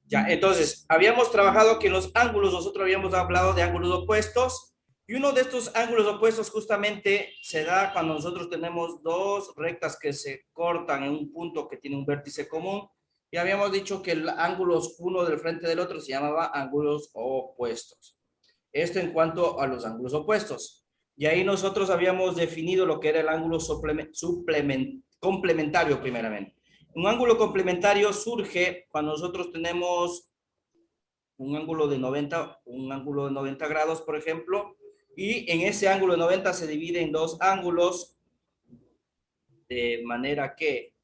Ya, entonces, habíamos trabajado que en los ángulos, nosotros habíamos hablado de ángulos opuestos, y uno de estos ángulos opuestos justamente se da cuando nosotros tenemos dos rectas que se cortan en un punto que tiene un vértice común, y habíamos dicho que el ángulo uno del frente del otro se llamaba ángulos opuestos. Esto en cuanto a los ángulos opuestos. Y ahí nosotros habíamos definido lo que era el ángulo complementario primeramente. Un ángulo complementario surge cuando nosotros tenemos un ángulo de 90 grados, por ejemplo, y en ese ángulo de 90 se divide en dos ángulos, de manera que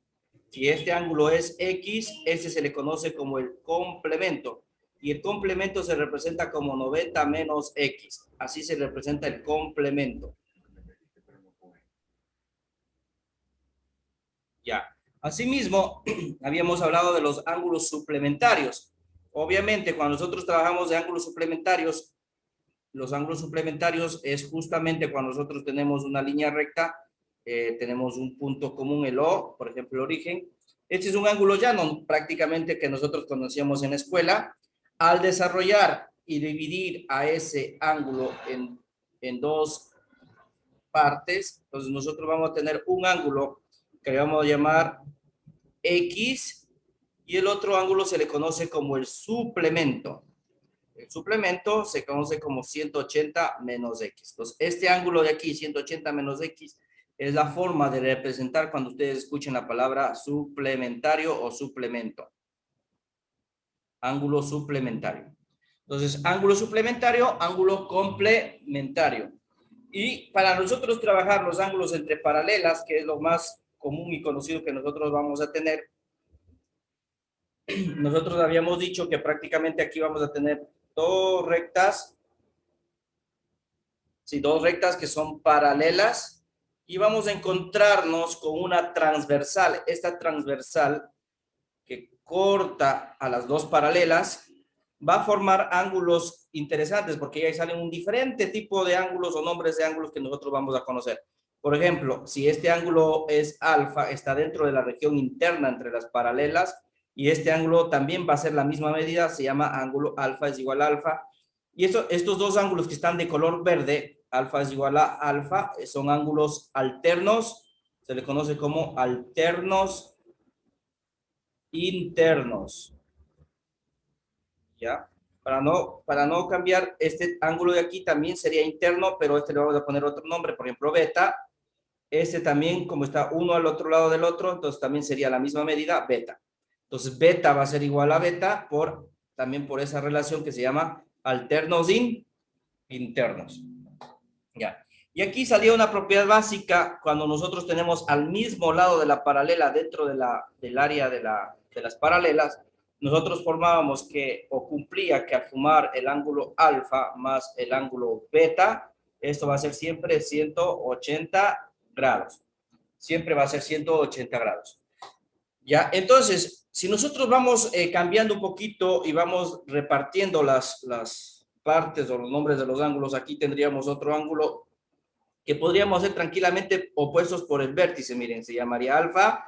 si este ángulo es X, ese se le conoce como el complemento. Y el complemento se representa como 90 menos X. Así se representa el complemento. Ya. Asimismo, habíamos hablado de los ángulos suplementarios. Obviamente, cuando nosotros trabajamos de ángulos suplementarios, los ángulos suplementarios es justamente cuando nosotros tenemos una línea recta, tenemos un punto común, el O, por ejemplo, el origen. Este es un ángulo llano prácticamente que nosotros conocíamos en la escuela. Al desarrollar y dividir a ese ángulo en dos partes, entonces nosotros vamos a tener un ángulo que le vamos a llamar X, y el otro ángulo se le conoce como el suplemento. El suplemento se conoce como 180 menos X. Entonces, este ángulo de aquí, 180 menos X, es la forma de representar cuando ustedes escuchen la palabra suplementario o suplemento. Ángulo suplementario. Entonces, ángulo suplementario, ángulo complementario. Y para nosotros trabajar los ángulos entre paralelas, que es lo más común y conocido que nosotros vamos a tener, nosotros habíamos dicho que prácticamente aquí vamos a tener dos rectas, sí, dos rectas que son paralelas, y vamos a encontrarnos con una transversal. Esta transversal que corta a las dos paralelas va a formar ángulos interesantes, porque ahí salen un diferente tipo de ángulos o nombres de ángulos que nosotros vamos a conocer. Por ejemplo, si este ángulo es alfa, está dentro de la región interna entre las paralelas, y este ángulo también va a ser la misma medida, se llama ángulo alfa es igual a alfa. Y estos dos ángulos que están de color verde, alfa es igual a alfa, son ángulos alternos, se le conoce como alternos internos. ¿Ya? Para no cambiar, este ángulo de aquí también sería interno, pero este le vamos a poner otro nombre, por ejemplo, beta. Este también, como está uno al otro lado del otro, entonces también sería la misma medida, beta. Entonces, beta va a ser igual a beta también por esa relación que se llama alternos internos. Ya. Y aquí salía una propiedad básica cuando nosotros tenemos al mismo lado de la paralela dentro del área de las paralelas, nosotros formábamos que, o cumplía que al sumar el ángulo alfa más el ángulo beta, esto va a ser siempre 180 grados. Siempre va a ser 180 grados. Ya, entonces, si nosotros vamos cambiando un poquito y vamos repartiendo las partes o los nombres de los ángulos, aquí tendríamos otro ángulo que podríamos hacer tranquilamente opuestos por el vértice. Miren, se llamaría alfa.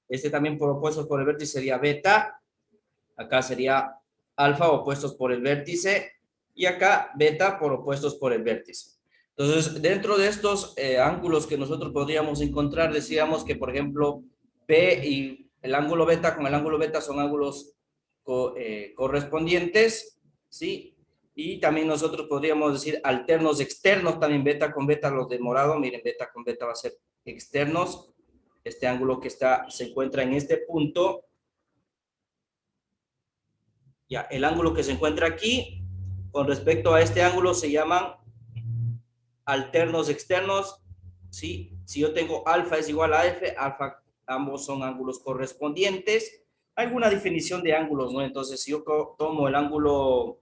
Este también por opuestos por el vértice sería beta. Acá sería alfa opuestos por el vértice. Y acá beta por opuestos por el vértice. Entonces, dentro de estos ángulos que nosotros podríamos encontrar, decíamos que, por ejemplo, P y el ángulo beta con el ángulo beta son ángulos correspondientes, ¿sí? Y también nosotros podríamos decir alternos externos, también beta con beta, los de morado, miren, beta con beta va a ser externos. Este ángulo que se encuentra en este punto, ya, el ángulo que se encuentra aquí, con respecto a este ángulo, se llaman alternos externos, ¿sí? Si yo tengo alfa es igual a F, alfa, ambos son ángulos correspondientes. Alguna definición de ángulos, ¿no? Entonces, si yo tomo el ángulo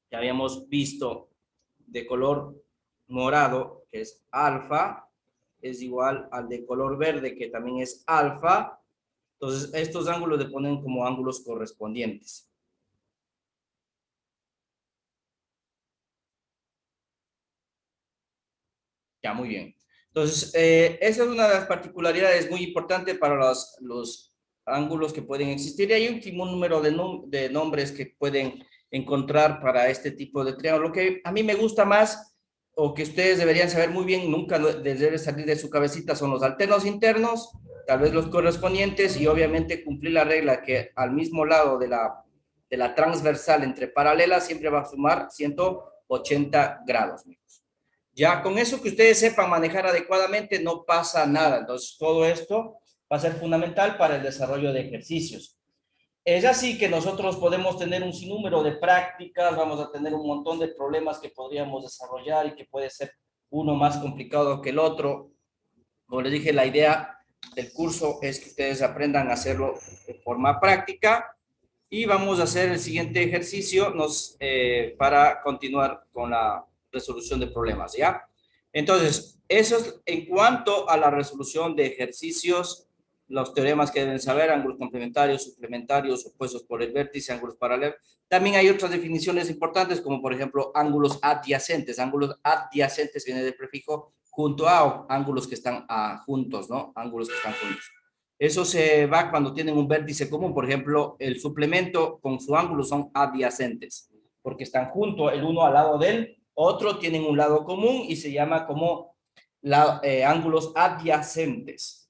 que habíamos visto de color morado, que es alfa, es igual al de color verde, que también es alfa. Entonces, estos ángulos le ponen como ángulos correspondientes. Ya, muy bien. Entonces, esa es una de las particularidades muy importantes para los ángulos que pueden existir. Y hay un número de nombres que pueden encontrar para este tipo de triángulo. Lo que a mí me gusta más, o que ustedes deberían saber muy bien, nunca debe salir de su cabecita, son los alternos internos, tal vez los correspondientes, y obviamente cumplir la regla que al mismo lado de la transversal entre paralelas siempre va a sumar 180 grados. Ya con eso que ustedes sepan manejar adecuadamente, no pasa nada. Entonces, todo esto va a ser fundamental para el desarrollo de ejercicios. Es así que nosotros podemos tener un sinnúmero de prácticas, vamos a tener un montón de problemas que podríamos desarrollar y que puede ser uno más complicado que el otro. Como les dije, la idea del curso es que ustedes aprendan a hacerlo de forma práctica, y vamos a hacer el siguiente ejercicio para continuar con la resolución de problemas, ¿ya? Entonces, eso es en cuanto a la resolución de ejercicios, los teoremas que deben saber: ángulos complementarios, suplementarios, opuestos por el vértice, ángulos paralelos. También hay otras definiciones importantes, como por ejemplo ángulos adyacentes. Ángulos adyacentes viene del prefijo junto a, o ángulos que están juntos, ¿no? Ángulos que están juntos. Eso se va cuando tienen un vértice común. Por ejemplo, el suplemento con su ángulo son adyacentes, porque están juntos el uno al lado del otro, tienen un lado común y se llama como ángulos adyacentes.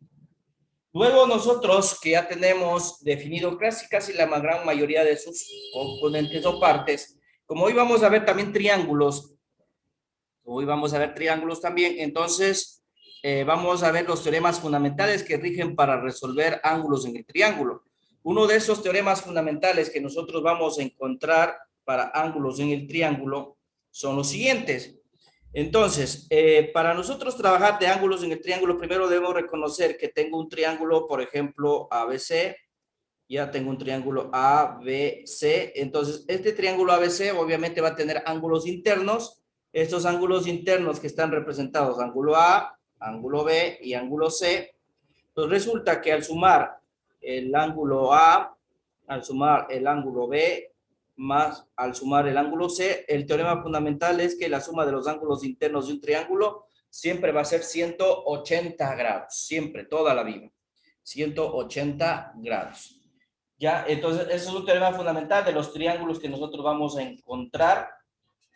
Luego nosotros, que ya tenemos definido casi la gran mayoría de sus componentes o partes, como hoy vamos a ver también triángulos, también, entonces vamos a ver los teoremas fundamentales que rigen para resolver ángulos en el triángulo. Uno de esos teoremas fundamentales que nosotros vamos a encontrar para ángulos en el triángulo son los siguientes. Entonces, para nosotros trabajar de ángulos en el triángulo, primero debemos reconocer que tengo un triángulo, por ejemplo, ABC. Ya tengo un triángulo ABC. Entonces, este triángulo ABC obviamente va a tener ángulos internos. Estos ángulos internos que están representados, ángulo A, ángulo B y ángulo C. Entonces, resulta que al sumar el ángulo A, al sumar el ángulo B, más al sumar el ángulo C, el teorema fundamental es que la suma de los ángulos internos de un triángulo siempre va a ser 180 grados. Siempre, toda la vida. 180 grados. ¿Ya? Entonces, eso es un teorema fundamental de los triángulos que nosotros vamos a encontrar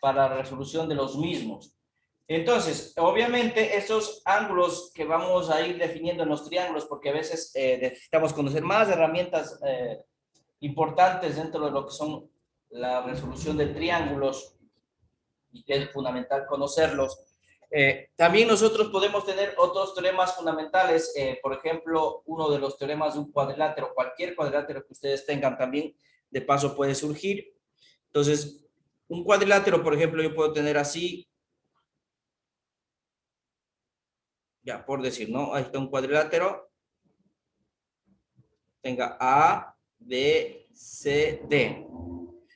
para la resolución de los mismos. Entonces, obviamente, esos ángulos que vamos a ir definiendo en los triángulos, porque a veces necesitamos conocer más herramientas importantes dentro de lo que son la resolución de triángulos, y que es fundamental conocerlos. También nosotros podemos tener otros teoremas fundamentales, por ejemplo, uno de los teoremas de un cuadrilátero, cualquier cuadrilátero que ustedes tengan también, de paso puede surgir. Entonces, un cuadrilátero, por ejemplo, yo puedo tener así, ya por decir, ¿no? Ahí está un cuadrilátero, tenga A, B, C, D.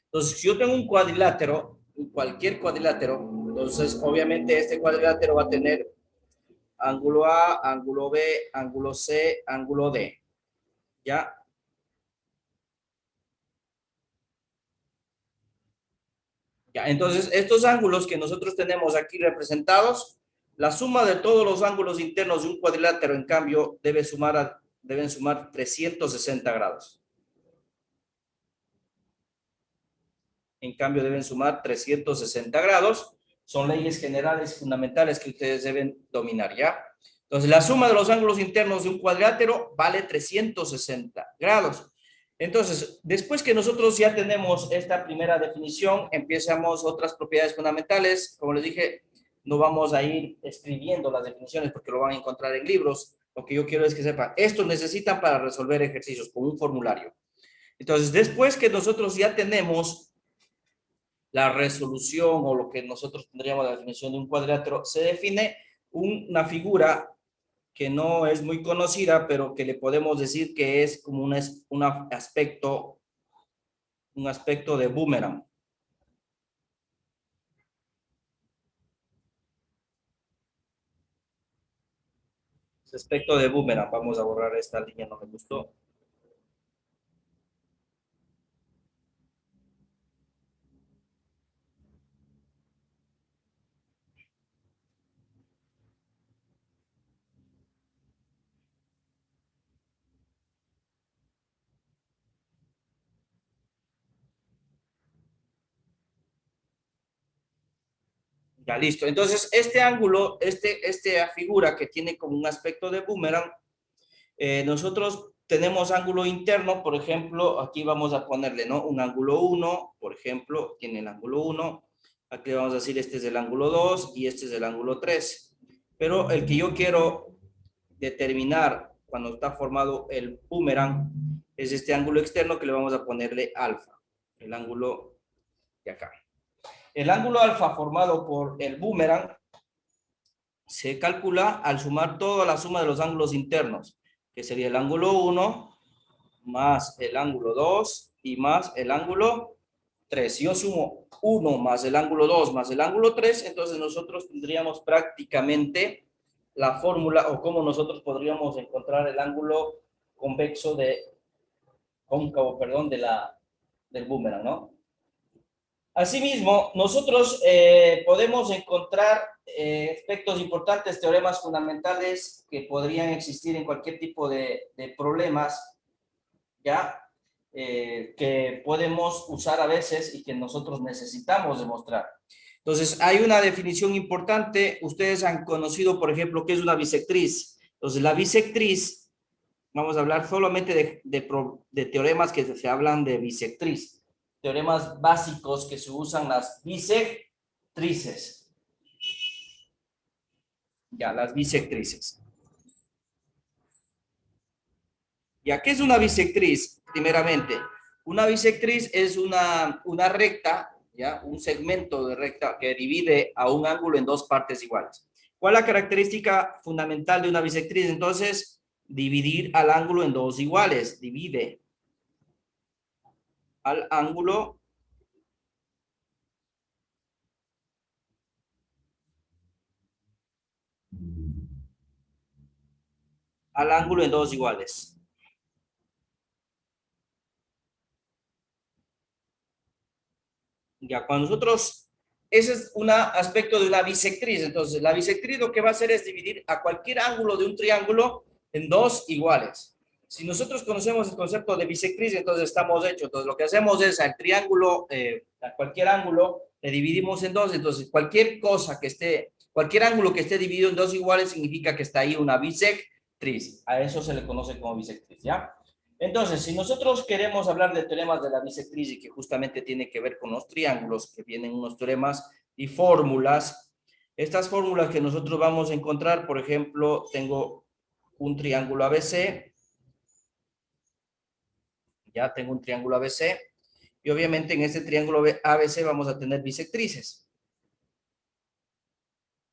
Entonces, si yo tengo un cuadrilátero, cualquier cuadrilátero, entonces obviamente este cuadrilátero va a tener ángulo A, ángulo B, ángulo C, ángulo D. ¿Ya? Ya, entonces estos ángulos que nosotros tenemos aquí representados, la suma de todos los ángulos internos de un cuadrilátero, en cambio, deben sumar 360 grados. En cambio, deben sumar 360 grados. Son leyes generales fundamentales que ustedes deben dominar, ¿ya? Entonces, la suma de los ángulos internos de un cuadrilátero vale 360 grados. Entonces, después que nosotros ya tenemos esta primera definición, empezamos otras propiedades fundamentales. Como les dije, no vamos a ir escribiendo las definiciones porque lo van a encontrar en libros. Lo que yo quiero es que sepan, esto necesitan para resolver ejercicios con un formulario. Entonces, después que nosotros ya tenemos la resolución, o lo que nosotros tendríamos la definición de un cuadrilátero, se define una figura que no es muy conocida, pero que le podemos decir que es como un aspecto de boomerang. Ese aspecto de boomerang, vamos a borrar esta línea, no me gustó. Ya, listo. Entonces, este ángulo, esta figura que tiene como un aspecto de boomerang, nosotros tenemos ángulo interno, por ejemplo, aquí vamos a ponerle, ¿no? Un ángulo 1, por ejemplo, tiene el ángulo 1. Aquí vamos a decir, este es el ángulo 2 y este es el ángulo 3. Pero el que yo quiero determinar cuando está formado el boomerang es este ángulo externo que le vamos a ponerle alfa, el ángulo de acá. El ángulo alfa formado por el boomerang se calcula al sumar toda la suma de los ángulos internos, que sería el ángulo 1 más el ángulo 2 y más el ángulo 3. Si yo sumo 1 más el ángulo 2 más el ángulo 3, entonces nosotros tendríamos prácticamente la fórmula o cómo nosotros podríamos encontrar el ángulo convexo cóncavo, perdón, del boomerang, ¿no? Asimismo, nosotros podemos encontrar aspectos importantes, teoremas fundamentales que podrían existir en cualquier tipo de problemas, ¿ya? Que podemos usar a veces y que nosotros necesitamos demostrar. Entonces, hay una definición importante. Ustedes han conocido, por ejemplo, qué es una bisectriz. Entonces, la bisectriz, vamos a hablar solamente de teoremas que se hablan de bisectriz. Teoremas básicos que se usan las bisectrices. Ya, las bisectrices. ¿Ya qué es una bisectriz? Primeramente, una bisectriz es una recta, ¿ya? Un segmento de recta que divide a un ángulo en dos partes iguales. ¿Cuál es la característica fundamental de una bisectriz? Entonces, dividir al ángulo en dos iguales. Divide al ángulo en dos iguales. Ya, cuando nosotros, ese es un aspecto de una bisectriz. Entonces, la bisectriz lo que va a hacer es dividir a cualquier ángulo de un triángulo en dos iguales. Si nosotros conocemos el concepto de bisectriz, entonces estamos hechos. Entonces, lo que hacemos es al triángulo, a cualquier ángulo, le dividimos en dos. Entonces, cualquier ángulo que esté dividido en dos iguales significa que está ahí una bisectriz. A eso se le conoce como bisectriz, ¿ya? Entonces, si nosotros queremos hablar de teoremas de la bisectriz y que justamente tiene que ver con los triángulos, que vienen unos teoremas y fórmulas, estas fórmulas que nosotros vamos a encontrar, por ejemplo, tengo un triángulo ABC, ya tengo un triángulo ABC, y obviamente en este triángulo ABC vamos a tener bisectrices.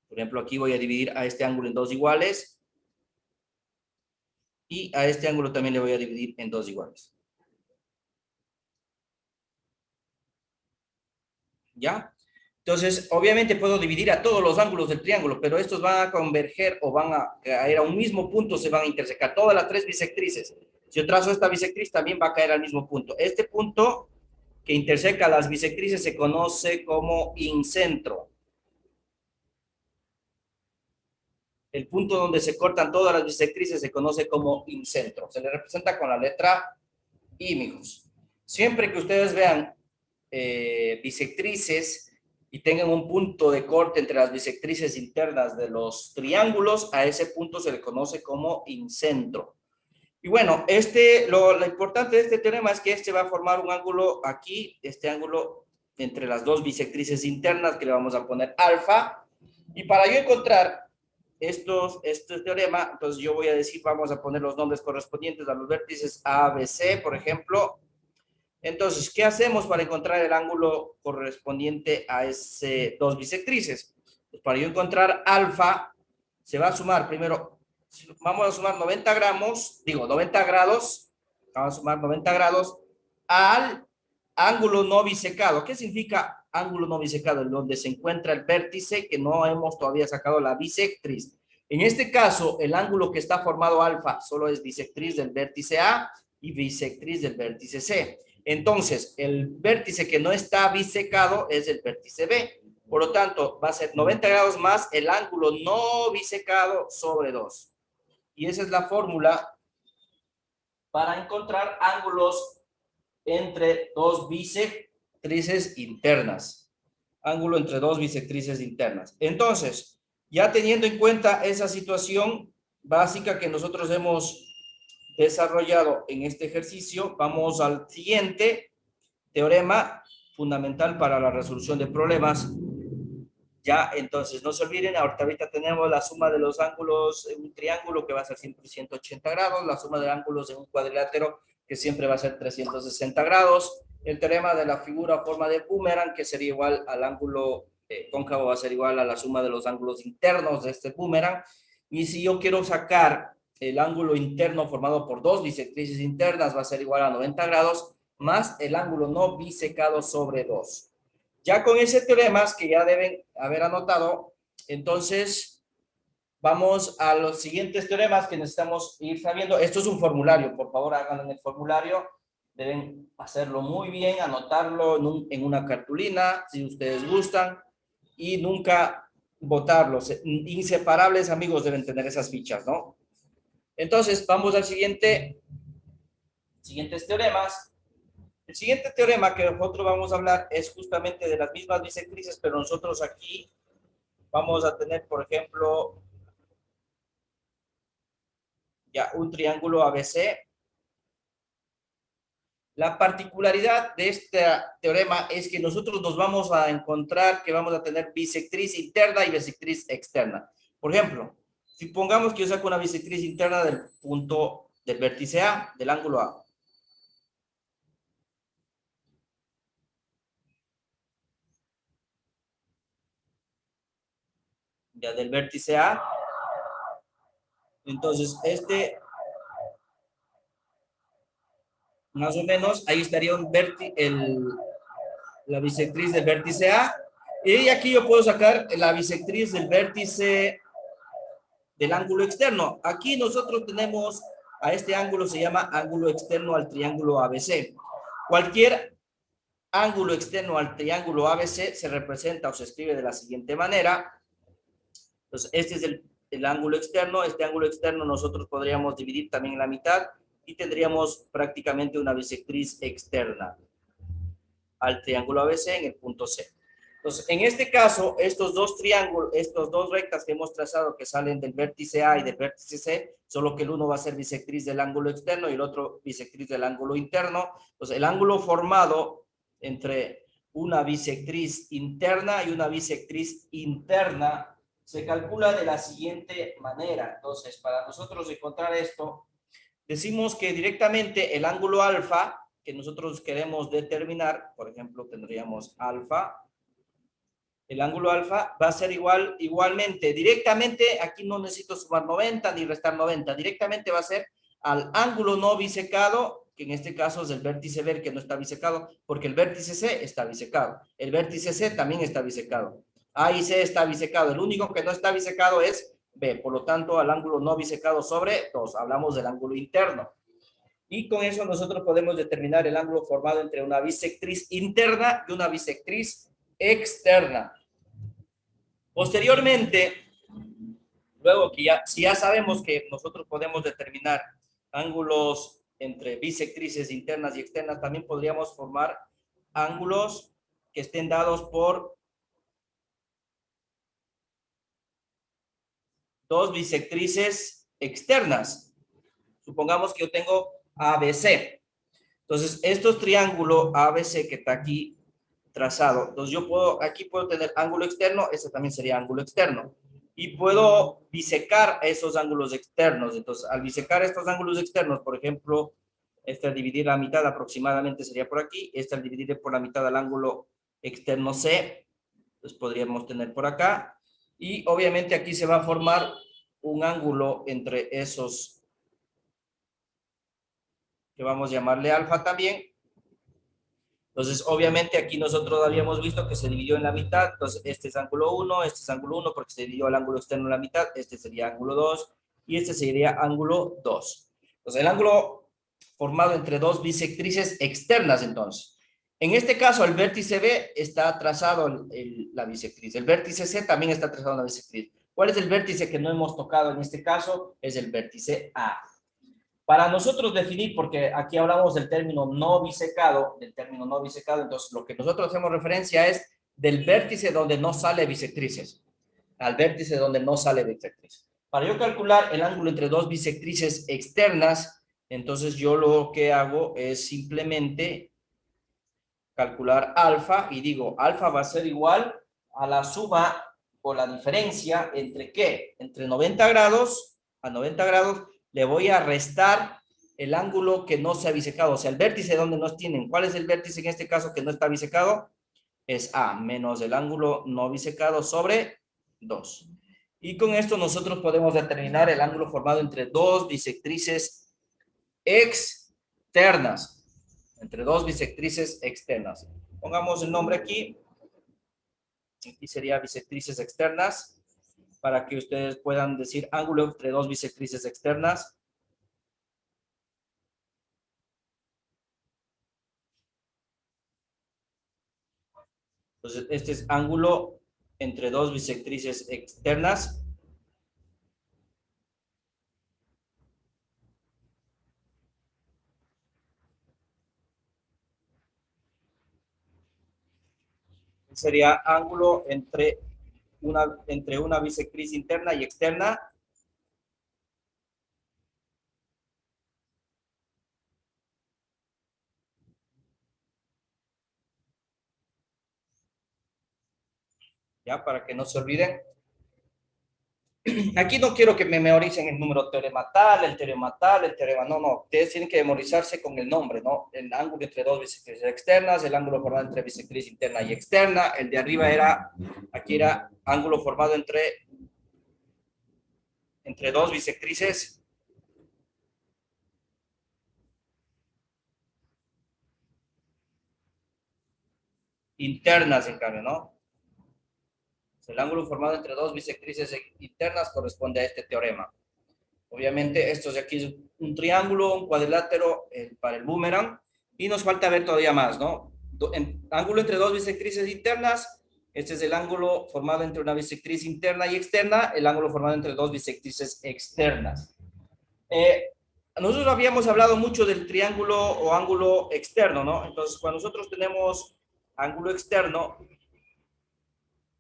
Por ejemplo, aquí voy a dividir a este ángulo en dos iguales, y a este ángulo también le voy a dividir en dos iguales. ¿Ya? Entonces, obviamente puedo dividir a todos los ángulos del triángulo, pero estos van a converger o van a caer a un mismo punto, se van a intersecar todas las tres bisectrices. Si yo trazo esta bisectriz, también va a caer al mismo punto. Este punto que interseca las bisectrices se conoce como incentro. El punto donde se cortan todas las bisectrices se conoce como incentro. Se le representa con la letra I, mijos. Siempre que ustedes vean bisectrices y tengan un punto de corte entre las bisectrices internas de los triángulos, a ese punto se le conoce como incentro. Y bueno, lo importante de este teorema es que este va a formar un ángulo aquí, este ángulo entre las dos bisectrices internas que le vamos a poner alfa. Y para yo encontrar este teorema, entonces yo voy a decir, vamos a poner los nombres correspondientes a los vértices A, B, C, por ejemplo. Entonces, ¿qué hacemos para encontrar el ángulo correspondiente a esas dos bisectrices? Pues para yo encontrar alfa, se va a sumar primero, vamos a sumar 90 grados, vamos a sumar 90 grados al ángulo no bisecado. ¿Qué significa ángulo no bisecado? En donde se encuentra el vértice que no hemos todavía sacado la bisectriz. En este caso, el ángulo que está formado alfa solo es bisectriz del vértice A y bisectriz del vértice C. Entonces, el vértice que no está bisecado es el vértice B. Por lo tanto, va a ser 90 grados más el ángulo no bisecado sobre 2. Y esa es la fórmula para encontrar ángulos entre dos bisectrices internas. ángulo entre dos bisectrices internas. Entonces, ya teniendo en cuenta esa situación básica que nosotros hemos desarrollado en este ejercicio, vamos al siguiente teorema fundamental para la resolución de problemas. Ya, entonces, no se olviden, ahorita tenemos la suma de los ángulos en un triángulo que va a ser siempre 180 grados, la suma de ángulos en un cuadrilátero que siempre va a ser 360 grados, el teorema de la figura forma de boomerang que sería igual al ángulo cóncavo, va a ser igual a la suma de los ángulos internos de este boomerang, y si yo quiero sacar el ángulo interno formado por dos bisectrices internas va a ser igual a 90 grados, más el ángulo no bisecado sobre 2. Ya con ese teorema que ya deben haber anotado, entonces vamos a los siguientes teoremas que necesitamos ir sabiendo. Esto es un formulario, por favor háganlo en el formulario. Deben hacerlo muy bien, anotarlo en una cartulina, si ustedes gustan, y nunca botarlos. Inseparables, amigos, deben tener esas fichas, ¿no? Entonces, vamos al siguientes teoremas. El siguiente teorema que nosotros vamos a hablar es justamente de las mismas bisectrices, pero nosotros aquí vamos a tener, por ejemplo, ya un triángulo ABC. La particularidad de este teorema es que nosotros nos vamos a encontrar que vamos a tener bisectriz interna y bisectriz externa. Por ejemplo, si pongamos que yo saco una bisectriz interna del punto del vértice A, del ángulo A. Ya del vértice A. Entonces, más o menos, ahí estaría la bisectriz del vértice A. Y aquí yo puedo sacar la bisectriz del vértice del ángulo externo. Aquí nosotros tenemos a este ángulo, se llama ángulo externo al triángulo ABC. Cualquier ángulo externo al triángulo ABC se representa o se escribe de la siguiente manera. Entonces, este es el ángulo externo. Este ángulo externo nosotros podríamos dividir también en la mitad y tendríamos prácticamente una bisectriz externa al triángulo ABC en el punto C. Entonces, en este caso, estos dos triángulos, estos dos rectas que hemos trazado que salen del vértice A y del vértice C, solo que el uno va a ser bisectriz del ángulo externo y el otro bisectriz del ángulo interno. Entonces, el ángulo formado entre una bisectriz interna y una bisectriz interna se calcula de la siguiente manera. Entonces, para nosotros encontrar esto, decimos que directamente el ángulo alfa que nosotros queremos determinar, por ejemplo, tendríamos alfa, el ángulo alfa va a ser igualmente, directamente, aquí no necesito sumar 90 ni restar 90, directamente va a ser al ángulo no bisecado, que en este caso es el vértice B que no está bisecado, porque el vértice C está bisecado, el vértice C también está bisecado, A y C está bisecado, el único que no está bisecado es B, por lo tanto al ángulo no bisecado sobre 2, hablamos del ángulo interno. Y con eso nosotros podemos determinar el ángulo formado entre una bisectriz interna y una bisectriz externa. Posteriormente, luego que si ya sabemos que nosotros podemos determinar ángulos entre bisectrices internas y externas, también podríamos formar ángulos que estén dados por dos bisectrices externas. Supongamos que yo tengo ABC. Entonces, estos triángulos ABC que está aquí trazado, entonces aquí puedo tener ángulo externo, este también sería ángulo externo. Y puedo bisecar esos ángulos externos. Entonces, al bisecar estos ángulos externos, por ejemplo, este al dividir la mitad aproximadamente sería por aquí, este al dividir por la mitad al ángulo externo C, pues podríamos tener por acá. Y obviamente aquí se va a formar un ángulo entre esos, que vamos a llamarle alfa también. Entonces, obviamente aquí nosotros habíamos visto que se dividió en la mitad. Entonces, este es ángulo 1, este es ángulo 1 porque se dividió el ángulo externo en la mitad. Este sería ángulo 2 y este sería ángulo 2. Entonces, el ángulo formado entre dos bisectrices externas, entonces. En este caso, el vértice B está trazado la bisectriz. El vértice C también está trazado la bisectriz. ¿Cuál es el vértice que no hemos tocado en este caso? Es el vértice A. Para nosotros definir, porque aquí hablamos del término no bisecado, entonces lo que nosotros hacemos referencia es del vértice donde no sale bisectrices. Al vértice donde no sale bisectrices. Para yo calcular el ángulo entre dos bisectrices externas, entonces yo lo que hago es simplemente calcular alfa y digo, alfa va a ser igual a la suma o la diferencia entre ¿qué? Entre 90 grados a 90 grados le voy a restar el ángulo que no se ha bisecado, o sea, el vértice donde nos tienen. ¿Cuál es el vértice en este caso que no está bisecado? Es A menos el ángulo no bisecado sobre 2. Y con esto nosotros podemos determinar el ángulo formado entre dos bisectrices externas. Entre dos bisectrices externas. Pongamos el nombre aquí. Aquí sería bisectrices externas. Para que ustedes puedan decir ángulo entre dos bisectrices externas. Entonces, este es ángulo entre dos bisectrices externas. Sería ángulo entre una bisectriz interna y externa. Ya, para que no se olviden. Aquí no quiero que me memoricen el número teorema tal, el teorema tal, el teorema, no. Ustedes tienen que memorizarse con el nombre, ¿no? El ángulo entre dos bisectrices externas, el ángulo formado entre bisectriz interna y externa. El de arriba aquí era ángulo formado entre dos bisectrices internas, en cambio, ¿no? El ángulo formado entre dos bisectrices internas corresponde a este teorema. Obviamente, esto de aquí es un triángulo, un cuadrilátero para el boomerang. Y nos falta ver todavía más, ¿no? Ángulo entre dos bisectrices internas. Este es el ángulo formado entre una bisectriz interna y externa. El ángulo formado entre dos bisectrices externas. Nosotros habíamos hablado mucho del triángulo o ángulo externo, ¿no? Entonces, cuando nosotros tenemos ángulo externo,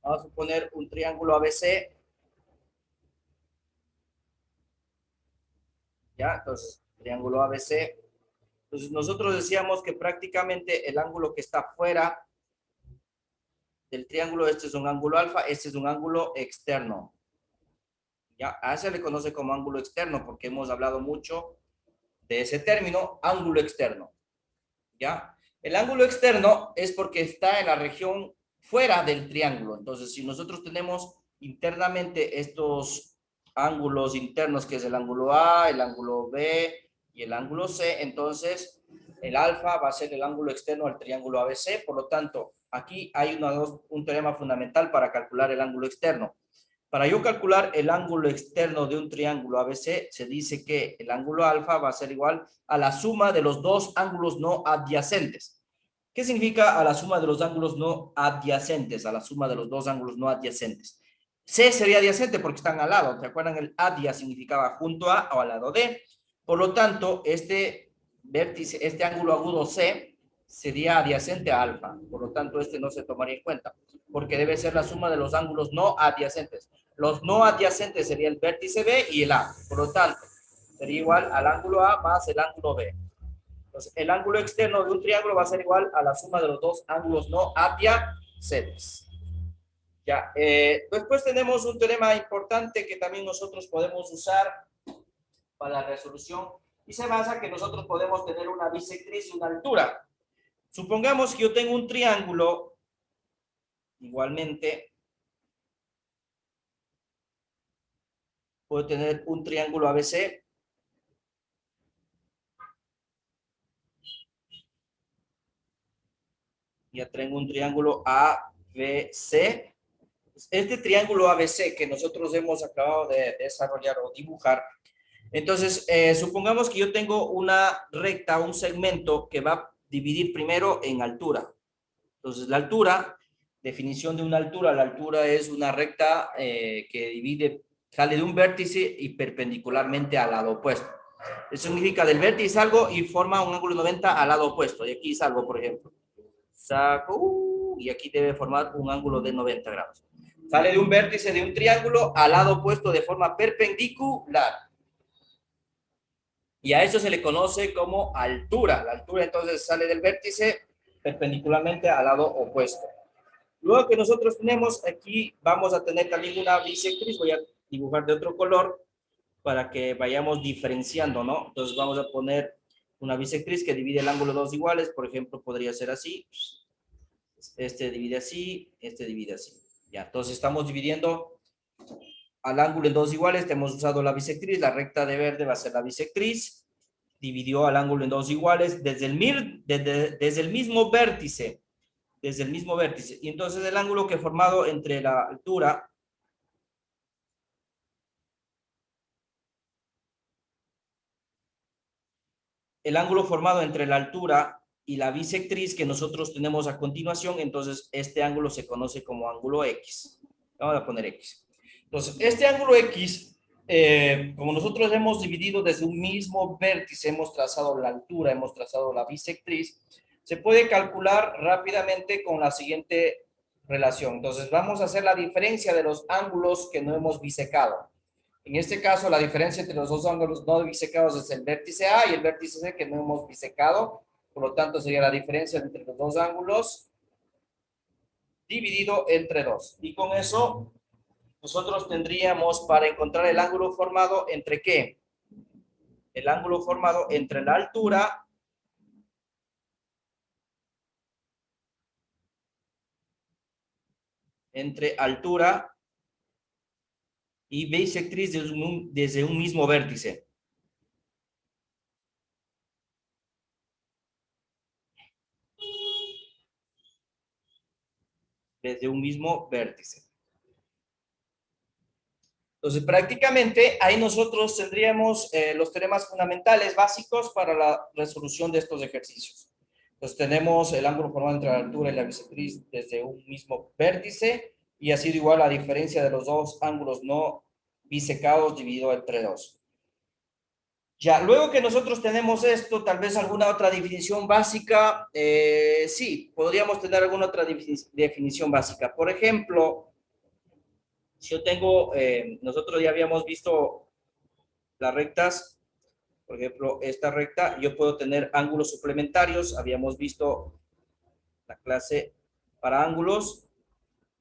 vamos a poner un triángulo ABC. ¿Ya? Entonces, triángulo ABC. Entonces, nosotros decíamos que prácticamente el ángulo que está fuera del triángulo, este es un ángulo alfa, este es un ángulo externo. ¿Ya? A ese le conoce como ángulo externo porque hemos hablado mucho de ese término, ángulo externo. ¿Ya? El ángulo externo es porque está en la región fuera del triángulo. Entonces, si nosotros tenemos internamente estos ángulos internos, que es el ángulo A, el ángulo B y el ángulo C, entonces el alfa va a ser el ángulo externo al triángulo ABC. Por lo tanto, aquí hay un teorema fundamental para calcular el ángulo externo. Para yo calcular el ángulo externo de un triángulo ABC, se dice que el ángulo alfa va a ser igual a la suma de los dos ángulos no adyacentes. ¿Qué significa a la suma de los ángulos no adyacentes? A la suma de los dos ángulos no adyacentes. C sería adyacente porque están al lado. ¿Se acuerdan? El adia significaba junto a o al lado de. Por lo tanto, este vértice, este ángulo agudo C sería adyacente a alfa. Por lo tanto, este no se tomaría en cuenta porque debe ser la suma de los ángulos no adyacentes. Los no adyacentes sería el vértice B y el A. Por lo tanto, sería igual al ángulo A más el ángulo B. Entonces, el ángulo externo de un triángulo va a ser igual a la suma de los dos ángulos no adyacentes. Ya, después tenemos un teorema importante que también nosotros podemos usar para la resolución y se basa que nosotros podemos tener una bisectriz y una altura. Supongamos que yo tengo un triángulo, igualmente, puedo tener un triángulo ABC. Ya tengo un triángulo ABC. Este triángulo ABC que nosotros hemos acabado de desarrollar o dibujar. Entonces, supongamos que yo tengo una recta, un segmento que va a dividir primero en altura. Entonces, la altura, definición de una altura, la altura es una recta que divide, sale de un vértice y perpendicularmente al lado opuesto. Eso significa del vértice salgo y forma un ángulo 90 al lado opuesto. Y aquí salgo, por ejemplo. Saco y aquí debe formar un ángulo de 90 grados. Sale de un vértice de un triángulo al lado opuesto de forma perpendicular. Y a eso se le conoce como altura. La altura entonces sale del vértice perpendicularmente al lado opuesto. Luego que nosotros tenemos aquí, vamos a tener también una bisectriz. Voy a dibujar de otro color para que vayamos diferenciando, ¿no? Entonces vamos a poner una bisectriz que divide el ángulo dos iguales. Por ejemplo, podría ser así. Este divide así, este divide así. Ya, entonces estamos dividiendo al ángulo en dos iguales. Hemos usado la bisectriz. La recta de verde va a ser la bisectriz. Dividió al ángulo en dos iguales desde el mismo vértice. Desde el mismo vértice. Y entonces el ángulo que he formado entre la altura y la bisectriz que nosotros tenemos a continuación, entonces este ángulo se conoce como ángulo X. Vamos a poner X. Entonces, este ángulo X, como nosotros hemos dividido desde un mismo vértice, hemos trazado la altura, hemos trazado la bisectriz, se puede calcular rápidamente con la siguiente relación. Entonces, vamos a hacer la diferencia de los ángulos que no hemos bisecado. En este caso, la diferencia entre los dos ángulos no bisecados es el vértice A y el vértice C que no hemos bisecado. Por lo tanto, sería la diferencia entre los dos ángulos dividido entre 2. Y con eso, nosotros tendríamos para encontrar el ángulo formado entre ¿qué? El ángulo formado entre la altura y bisectriz desde un mismo vértice. Desde un mismo vértice. Entonces, prácticamente ahí nosotros tendríamos los teoremas fundamentales básicos para la resolución de estos ejercicios. Entonces, tenemos el ángulo formado entre la altura y la bisectriz desde un mismo vértice y ha sido igual la diferencia de los dos ángulos no bisecados dividido entre 2. Ya, luego que nosotros tenemos esto, tal vez alguna otra definición básica, sí, podríamos tener alguna otra definición básica. Por ejemplo, si yo tengo, nosotros ya habíamos visto las rectas, por ejemplo, esta recta, yo puedo tener ángulos suplementarios, habíamos visto la clase para ángulos,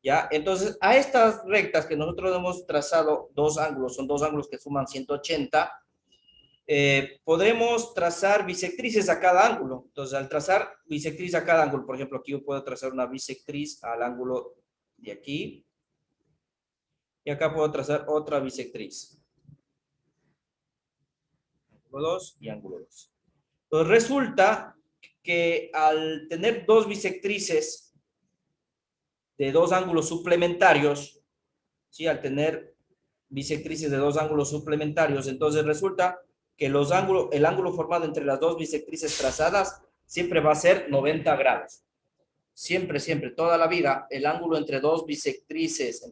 ¿ya? Entonces, a estas rectas que nosotros hemos trazado dos ángulos, son dos ángulos que suman 180, podremos trazar bisectrices a cada ángulo. Entonces, al trazar bisectriz a cada ángulo, por ejemplo, aquí yo puedo trazar una bisectriz al ángulo de aquí, y acá puedo trazar otra bisectriz. Ángulo 2 y ángulo 2. Entonces resulta que al tener dos bisectrices de dos ángulos suplementarios, ¿sí? Al tener bisectrices de dos ángulos suplementarios, entonces resulta que el ángulo formado entre las dos bisectrices trazadas siempre va a ser 90 grados. Siempre, siempre, toda la vida, el ángulo entre las dos bisectrices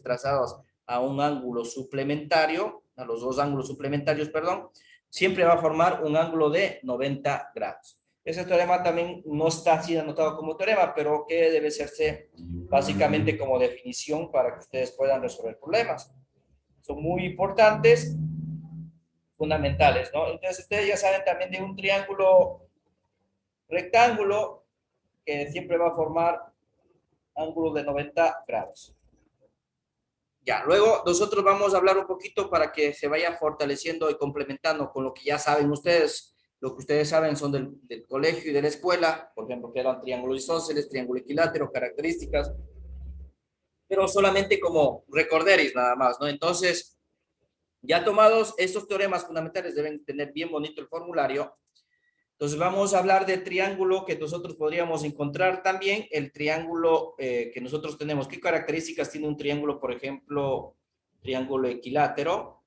trazadas a un ángulo suplementario, a los dos ángulos suplementarios, perdón, siempre va a formar un ángulo de 90 grados. Ese teorema también no está así anotado como teorema, pero que debe serse básicamente como definición para que ustedes puedan resolver problemas. Son muy importantes, fundamentales, ¿no? Entonces ustedes ya saben también de un triángulo rectángulo que siempre va a formar ángulo de 90 grados. Ya, luego nosotros vamos a hablar un poquito para que se vaya fortaleciendo y complementando con lo que ya saben ustedes. Lo que ustedes saben son del colegio y de la escuela, por ejemplo, que eran triángulos isósceles, triángulo equilátero, características, pero solamente como recorderis nada más, ¿no? Entonces, ya tomados estos teoremas fundamentales, deben tener bien bonito el formulario. Entonces vamos a hablar de triángulo que nosotros podríamos encontrar también, el triángulo que nosotros tenemos. ¿Qué características tiene un triángulo, por ejemplo, triángulo equilátero?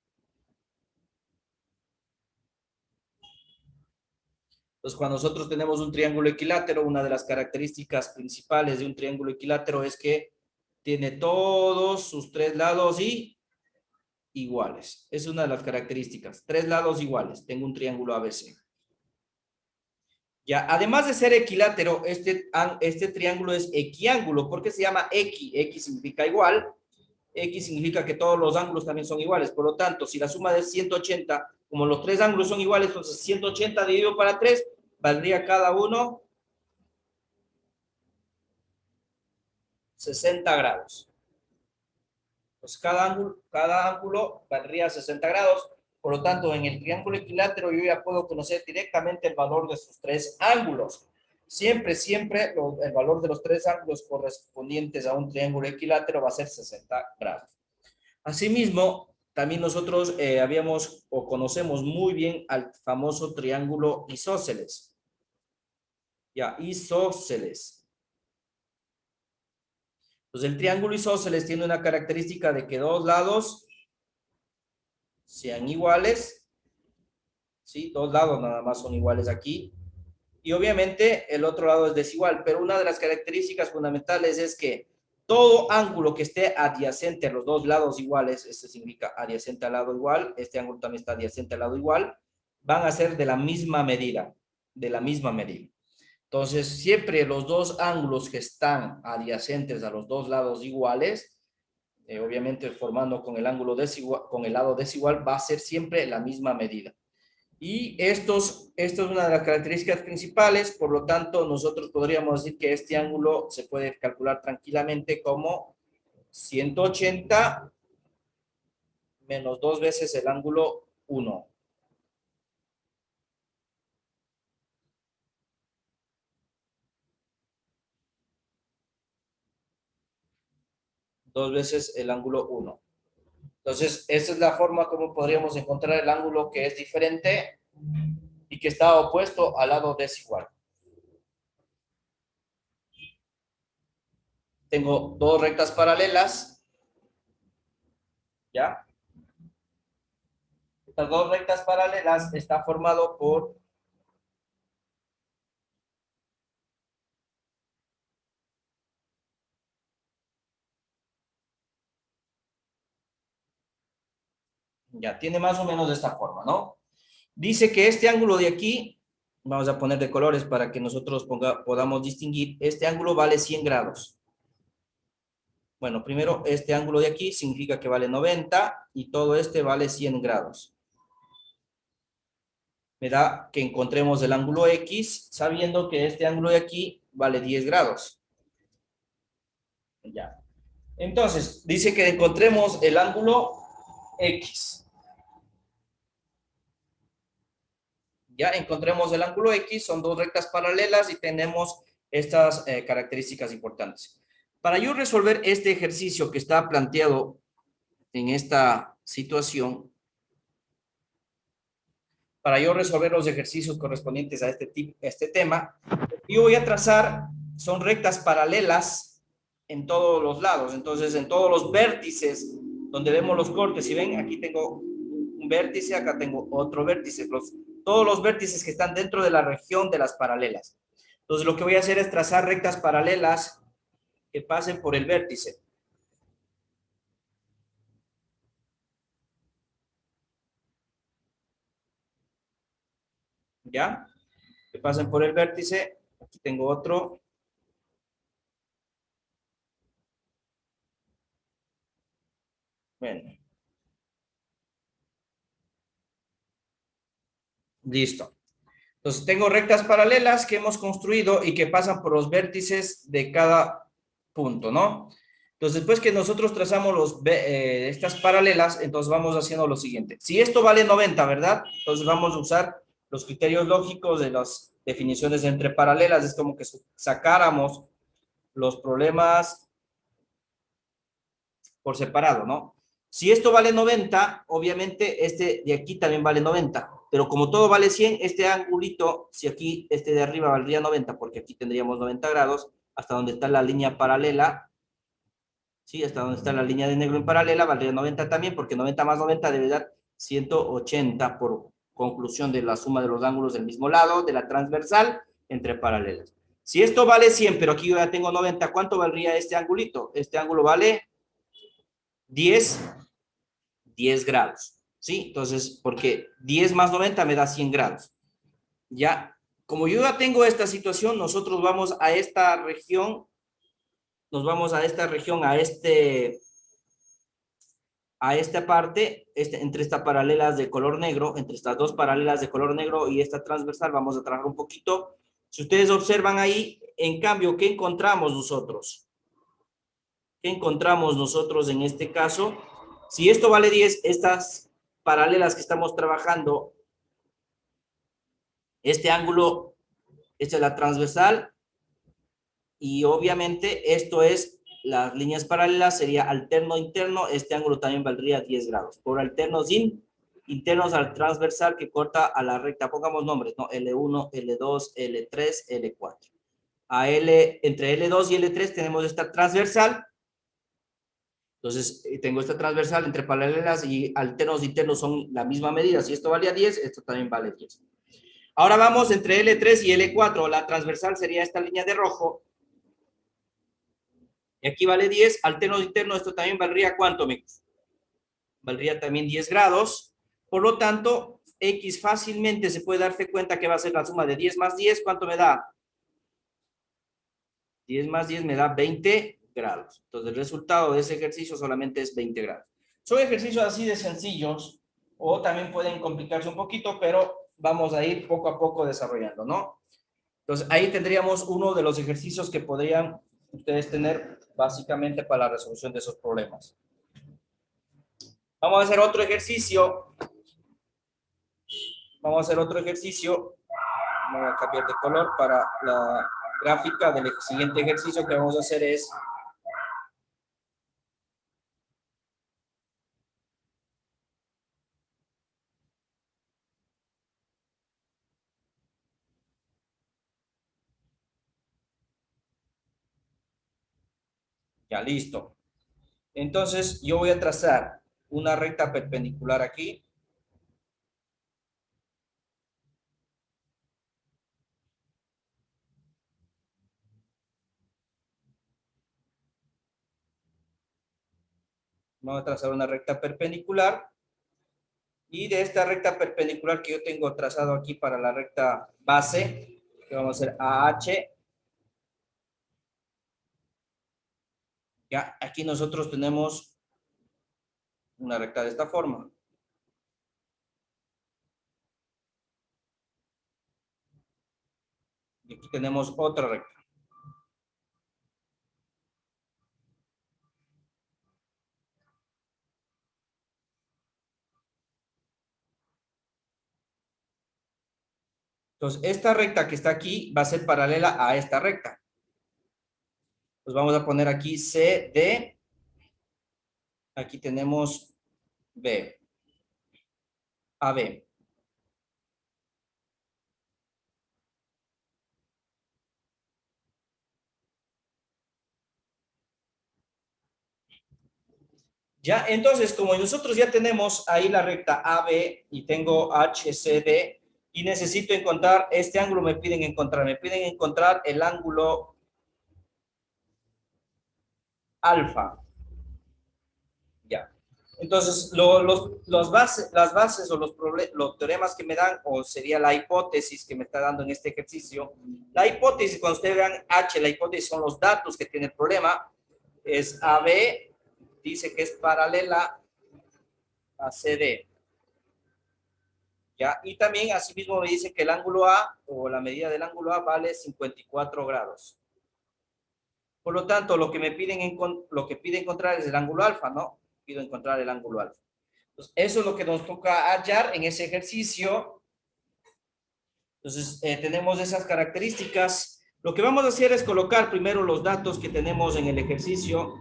Entonces cuando nosotros tenemos un triángulo equilátero, una de las características principales de un triángulo equilátero es que tiene todos sus tres lados iguales. Es una de las características. Tres lados iguales. Tengo un triángulo ABC. Ya, además de ser equilátero, este triángulo es equiángulo. ¿Por qué se llama equi? Equi significa igual. X significa que todos los ángulos también son iguales. Por lo tanto, si la suma de 180, como los tres ángulos son iguales, entonces 180 dividido para 3, valdría cada uno 60 grados. Pues cada ángulo valdría 60 grados. Por lo tanto, en el triángulo equilátero yo ya puedo conocer directamente el valor de sus tres ángulos. Siempre el valor de los tres ángulos correspondientes a un triángulo equilátero va a ser 60 grados. Asimismo, también nosotros habíamos o conocemos muy bien al famoso triángulo isósceles. Ya, isósceles. Entonces, el triángulo isósceles tiene una característica de que dos lados sean iguales. ¿Sí? Dos lados nada más son iguales aquí. Y obviamente el otro lado es desigual, pero una de las características fundamentales es que todo ángulo que esté adyacente a los dos lados iguales, este significa adyacente al lado igual, este ángulo también está adyacente al lado igual, van a ser de la misma medida, de la misma medida. Entonces, siempre los dos ángulos que están adyacentes a los dos lados iguales, obviamente formando con el ángulo desigual, con el lado desigual, va a ser siempre la misma medida. Y esto es una de las características principales, por lo tanto, nosotros podríamos decir que este ángulo se puede calcular tranquilamente como 180 menos 2 veces el ángulo 1. Dos veces el ángulo 1. Entonces, esa es la forma como podríamos encontrar el ángulo que es diferente y que está opuesto al lado desigual. Tengo dos rectas paralelas, ¿ya? Estas dos rectas paralelas está formado por ya tiene más o menos de esta forma, ¿no? Dice que este ángulo de aquí, vamos a poner de colores para que nosotros podamos distinguir, este ángulo vale 100 grados. Bueno, primero este ángulo de aquí significa que vale 90 y todo este vale 100 grados. Me da que encontremos el ángulo X sabiendo que este ángulo de aquí vale 10 grados. Ya. Entonces, dice que encontremos el ángulo X. Ya encontremos el ángulo X, son dos rectas paralelas y tenemos estas características importantes. Para yo resolver este ejercicio que está planteado en esta situación, para yo resolver los ejercicios correspondientes a este tema, yo voy a trazar, son rectas paralelas en todos los lados, entonces en todos los vértices donde vemos los cortes, si ven, aquí tengo un vértice, acá tengo otro vértice, todos los vértices que están dentro de la región de las paralelas. Entonces lo que voy a hacer es trazar rectas paralelas que pasen por el vértice. ¿Ya? Que pasen por el vértice. Aquí tengo otro. Bueno. Listo. Entonces tengo rectas paralelas que hemos construido y que pasan por los vértices de cada punto, ¿no? Entonces, después que nosotros trazamos estas paralelas, entonces vamos haciendo lo siguiente. Si esto vale 90, ¿verdad? Entonces vamos a usar los criterios lógicos de las definiciones entre paralelas. Es como que sacáramos los problemas por separado, ¿no? Si esto vale 90, obviamente este de aquí también vale 90. Pero como todo vale 100, este angulito, si aquí este de arriba valdría 90, porque aquí tendríamos 90 grados, hasta donde está la línea paralela, ¿sí? Hasta donde está la línea de negro en paralela, valdría 90 también, porque 90 más 90 debe dar 180 por conclusión de la suma de los ángulos del mismo lado, de la transversal, entre paralelas. Si esto vale 100, pero aquí yo ya tengo 90, ¿cuánto valdría este angulito? Este ángulo vale 10 grados, ¿sí? Entonces, porque 10 más 90 me da 100 grados, ¿ya? como yo ya tengo esta situación, nosotros vamos a esta región, nos vamos a esta región, a esta parte, entre estas paralelas de color negro, entre estas dos paralelas de color negro y esta transversal, vamos a trabajar un poquito. Si ustedes observan ahí, en cambio, ¿qué encontramos nosotros? ¿Qué encontramos nosotros en este caso? Si esto vale 10, estas paralelas que estamos trabajando, este ángulo, esta es la transversal, y obviamente esto es las líneas paralelas, sería alterno interno, este ángulo también valdría 10 grados. Por alternos internos al transversal que corta a la recta, pongamos nombres, ¿no? L1, L2, L3, L4. Entre L2 y L3 tenemos esta transversal. Entonces, tengo esta transversal entre paralelas y alternos internos son la misma medida. Si esto valía 10, esto también vale 10. Ahora vamos entre L3 y L4. La transversal sería esta línea de rojo. Y aquí vale 10. Alterno interno, esto también valdría ¿cuánto, amigos? Valdría también 10 grados. Por lo tanto, X fácilmente se puede darse cuenta que va a ser la suma de 10 más 10. ¿Cuánto me da? 10 más 10 me da 20 grados. Entonces, el resultado de ese ejercicio solamente es 20 grados. Son ejercicios así de sencillos o también pueden complicarse un poquito, pero vamos a ir poco a poco desarrollando, ¿no? Entonces, ahí tendríamos uno de los ejercicios que podrían ustedes tener básicamente para la resolución de esos problemas. Vamos a hacer otro ejercicio. Vamos a hacer otro ejercicio. Voy a cambiar de color para la gráfica del siguiente ejercicio que vamos a hacer es ya listo. Entonces, yo voy a trazar una recta perpendicular aquí. Vamos a trazar una recta perpendicular. Y de esta recta perpendicular que yo tengo trazado aquí para la recta base, que vamos a hacer AH. Ya, aquí nosotros tenemos una recta de esta forma. Y aquí tenemos otra recta. Entonces, esta recta que está aquí va a ser paralela a esta recta. Pues vamos a poner aquí CD. Aquí tenemos B. AB. Ya, entonces, como nosotros ya tenemos ahí la recta AB y tengo HCD y necesito encontrar este ángulo, me piden encontrar el ángulo alfa. Ya. Entonces, las bases o los teoremas que me dan, o sería la hipótesis que me está dando en este ejercicio, la hipótesis, cuando ustedes vean H, la hipótesis son los datos que tiene el problema, es AB, dice que es paralela a CD. ¿Ya? Y también asimismo me dice que el ángulo A o la medida del ángulo A vale 54 grados. Por lo tanto, lo que pide encontrar es el ángulo alfa, ¿no? Pido encontrar el ángulo alfa. Entonces, eso es lo que nos toca hallar en ese ejercicio. Entonces, tenemos esas características. Lo que vamos a hacer es colocar primero los datos que tenemos en el ejercicio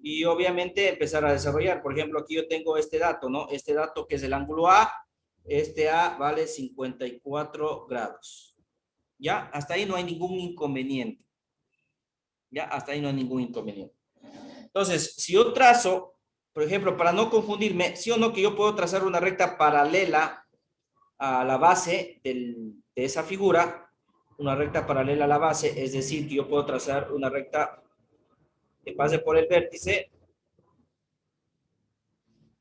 y obviamente empezar a desarrollar. Por ejemplo, aquí yo tengo este dato, ¿no? Este dato que es el ángulo A. Este A vale 54 grados. ¿Ya? Hasta ahí no hay ningún inconveniente. ¿Ya? Hasta ahí no hay ningún inconveniente. Entonces, si yo trazo, por ejemplo, para no confundirme, sí o no que yo puedo trazar una recta paralela a la base de esa figura, una recta paralela a la base, es decir, que yo puedo trazar una recta que pase por el vértice,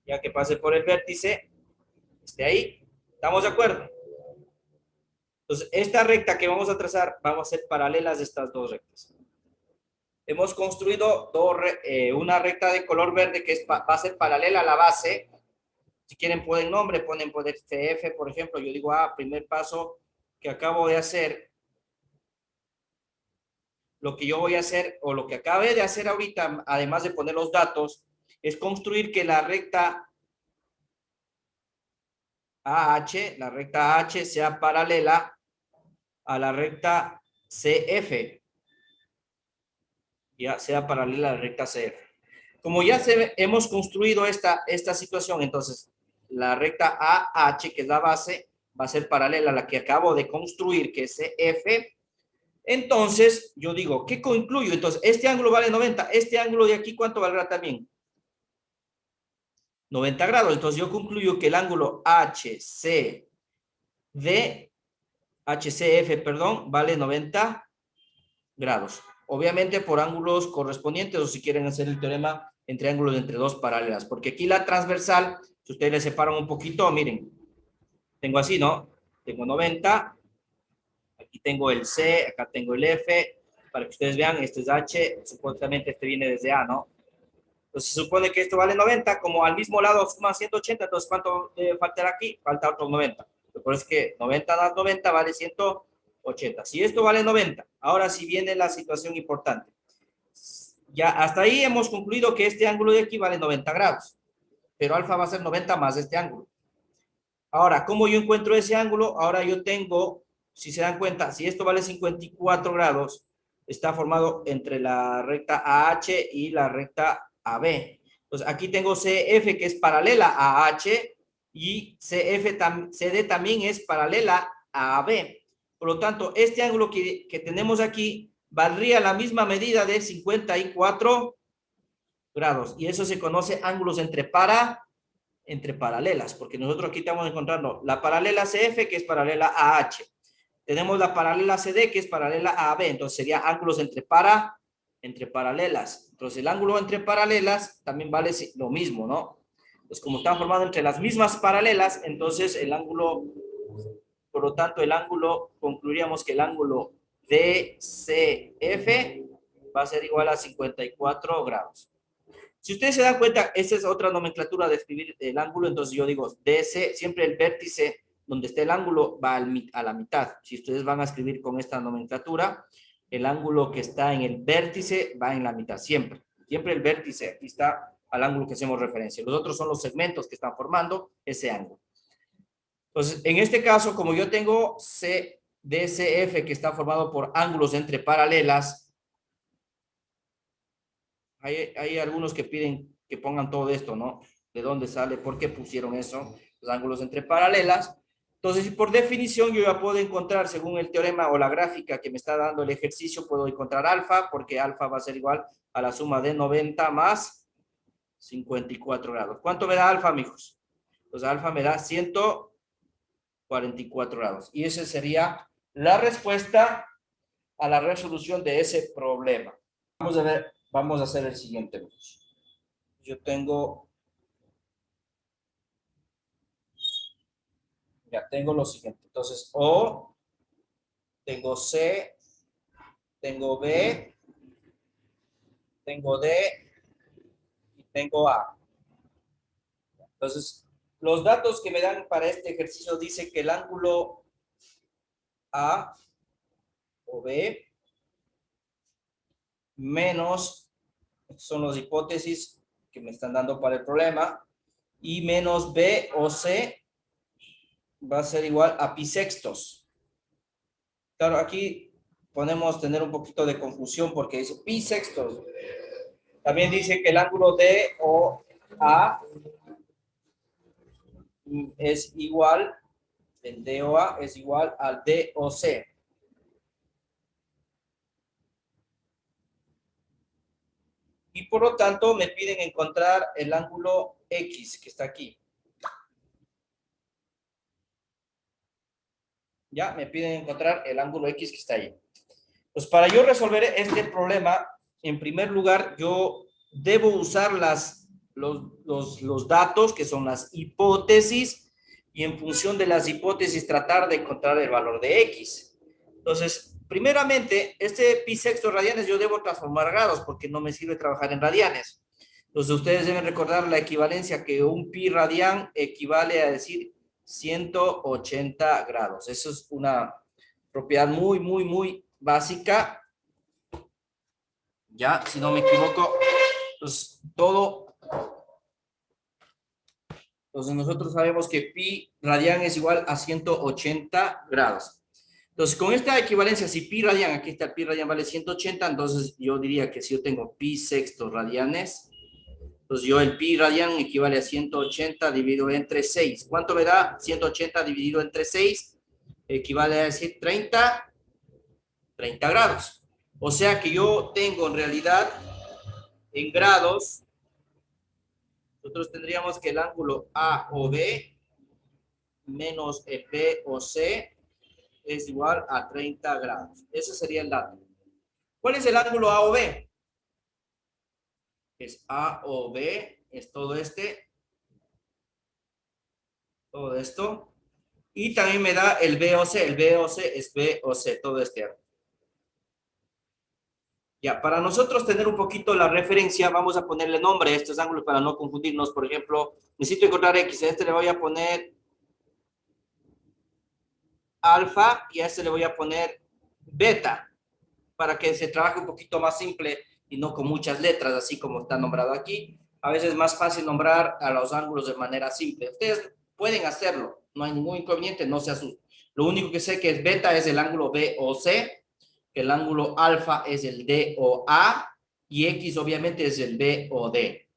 ya que pase por el vértice, esté ahí. ¿Estamos de acuerdo? Entonces, esta recta que vamos a trazar, vamos a ser paralelas de estas dos rectas. Hemos construido una recta de color verde que va a ser paralela a la base. Si quieren poner nombre, ponen poder CF, por ejemplo. Yo digo, primer paso que acabo de hacer, lo que yo voy a hacer, o lo que acabé de hacer ahorita, además de poner los datos, es construir que la recta la recta AH sea paralela a la recta CF. Ya sea paralela a la recta CF. Como ya hemos construido esta situación, entonces la recta AH, que es la base, va a ser paralela a la que acabo de construir, que es CF. Entonces, yo digo, ¿qué concluyo? Entonces, este ángulo vale 90. Este ángulo de aquí, ¿cuánto valdrá también? 90 grados. Entonces, yo concluyo que el ángulo HCF, perdón, vale 90 grados. Obviamente por ángulos correspondientes, o si quieren hacer el teorema entre ángulos entre dos paralelas. Porque aquí la transversal, si ustedes le separan un poquito, miren, tengo así, ¿no? Tengo 90, aquí tengo el C, acá tengo el F, para que ustedes vean, este es H, supuestamente este viene desde A, ¿no? Entonces se supone que esto vale 90, como al mismo lado suma 180, entonces ¿cuánto faltará aquí? Falta otros 90. Por eso es que 90 más 90 vale 180. Si esto vale 90, ahora sí viene la situación importante. Ya hasta ahí hemos concluido que este ángulo de aquí vale 90 grados, pero alfa va a ser 90 más este ángulo. Ahora, ¿cómo yo encuentro ese ángulo? Ahora yo tengo, si se dan cuenta, si esto vale 54 grados, está formado entre la recta AH y la recta AB. Entonces, aquí tengo CF, que es paralela a AH, y CD también es paralela a AB. Por lo tanto, este ángulo que tenemos aquí valdría la misma medida de 54 grados. Y eso se conoce ángulos entre paralelas, porque nosotros aquí estamos encontrando la paralela CF, que es paralela a H. Tenemos la paralela CD, que es paralela a AB. Entonces, sería ángulos entre paralelas. Entonces, el ángulo entre paralelas también vale lo mismo, ¿no? Entonces, como están formados entre las mismas paralelas, entonces el ángulo, por lo tanto, concluiríamos que el ángulo DCF va a ser igual a 54 grados. Si ustedes se dan cuenta, esta es otra nomenclatura de escribir el ángulo, entonces yo digo DC, siempre el vértice donde está el ángulo va a la mitad. Si ustedes van a escribir con esta nomenclatura, el ángulo que está en el vértice va en la mitad, siempre. Siempre el vértice, aquí está al ángulo que hacemos referencia. Los otros son los segmentos que están formando ese ángulo. Entonces, en este caso, como yo tengo DCF que está formado por ángulos entre paralelas, hay algunos que piden que pongan todo esto, ¿no? ¿De dónde sale? ¿Por qué pusieron eso? Los ángulos entre paralelas. Entonces, por definición, yo ya puedo encontrar, según el teorema o la gráfica que me está dando el ejercicio, puedo encontrar alfa, porque alfa va a ser igual a la suma de 90 más 54 grados. ¿Cuánto me da alfa, amigos? Pues alfa me da 144 grados. Y esa sería la respuesta a la resolución de ese problema. Vamos a ver. Vamos a hacer el siguiente. Yo tengo, ya tengo lo siguiente. Entonces, O, tengo C, tengo B, tengo D y tengo A. Entonces, los datos que me dan para este ejercicio dice que el ángulo A o B menos, son las hipótesis que me están dando para el problema, y menos B o C va a ser igual a pi sextos. Claro, aquí podemos tener un poquito de confusión porque dice pi sextos. También dice que el ángulo D o A es igual, el D o A es igual al D o C. Y por lo tanto me piden encontrar el ángulo X que está aquí. Ya, me piden encontrar el ángulo X que está ahí. Pues para yo resolver este problema, en primer lugar, yo debo usar los datos, que son las hipótesis, y en función de las hipótesis tratar de encontrar el valor de X. Entonces, primeramente, este pi sexto radianes yo debo transformar a grados porque no me sirve trabajar en radianes. Entonces, ustedes deben recordar la equivalencia que un pi radian equivale a decir 180 grados. Eso es una propiedad muy básica. Ya, si no me equivoco, pues todo. Entonces, nosotros sabemos que pi radian es igual a 180 grados. Entonces, con esta equivalencia, si pi radian, aquí está el pi radian vale 180, entonces yo diría que si yo tengo pi sexto radianes, pues yo el pi radian equivale a 180 dividido entre 6. ¿Cuánto me da 180 dividido entre 6? Equivale a decir 30 grados. O sea que yo tengo en realidad en grados, nosotros tendríamos que el ángulo A o B menos el B o C es igual a 30 grados. Ese sería el dato. ¿Cuál es el ángulo A o B? Es A o B, es todo esto. Y también me da el B o C. El B o C es B o C, todo este ángulo. Ya, para nosotros tener un poquito la referencia, vamos a ponerle nombre a estos ángulos para no confundirnos. Por ejemplo, necesito encontrar X. A este le voy a poner alfa y a este le voy a poner beta, para que se trabaje un poquito más simple y no con muchas letras, así como está nombrado aquí. A veces es más fácil nombrar a los ángulos de manera simple. Ustedes pueden hacerlo, no hay ningún inconveniente, no se asusten. Lo único que sé que es beta es el ángulo B o C, que el ángulo alfa es el D o A, y X obviamente es el B o D.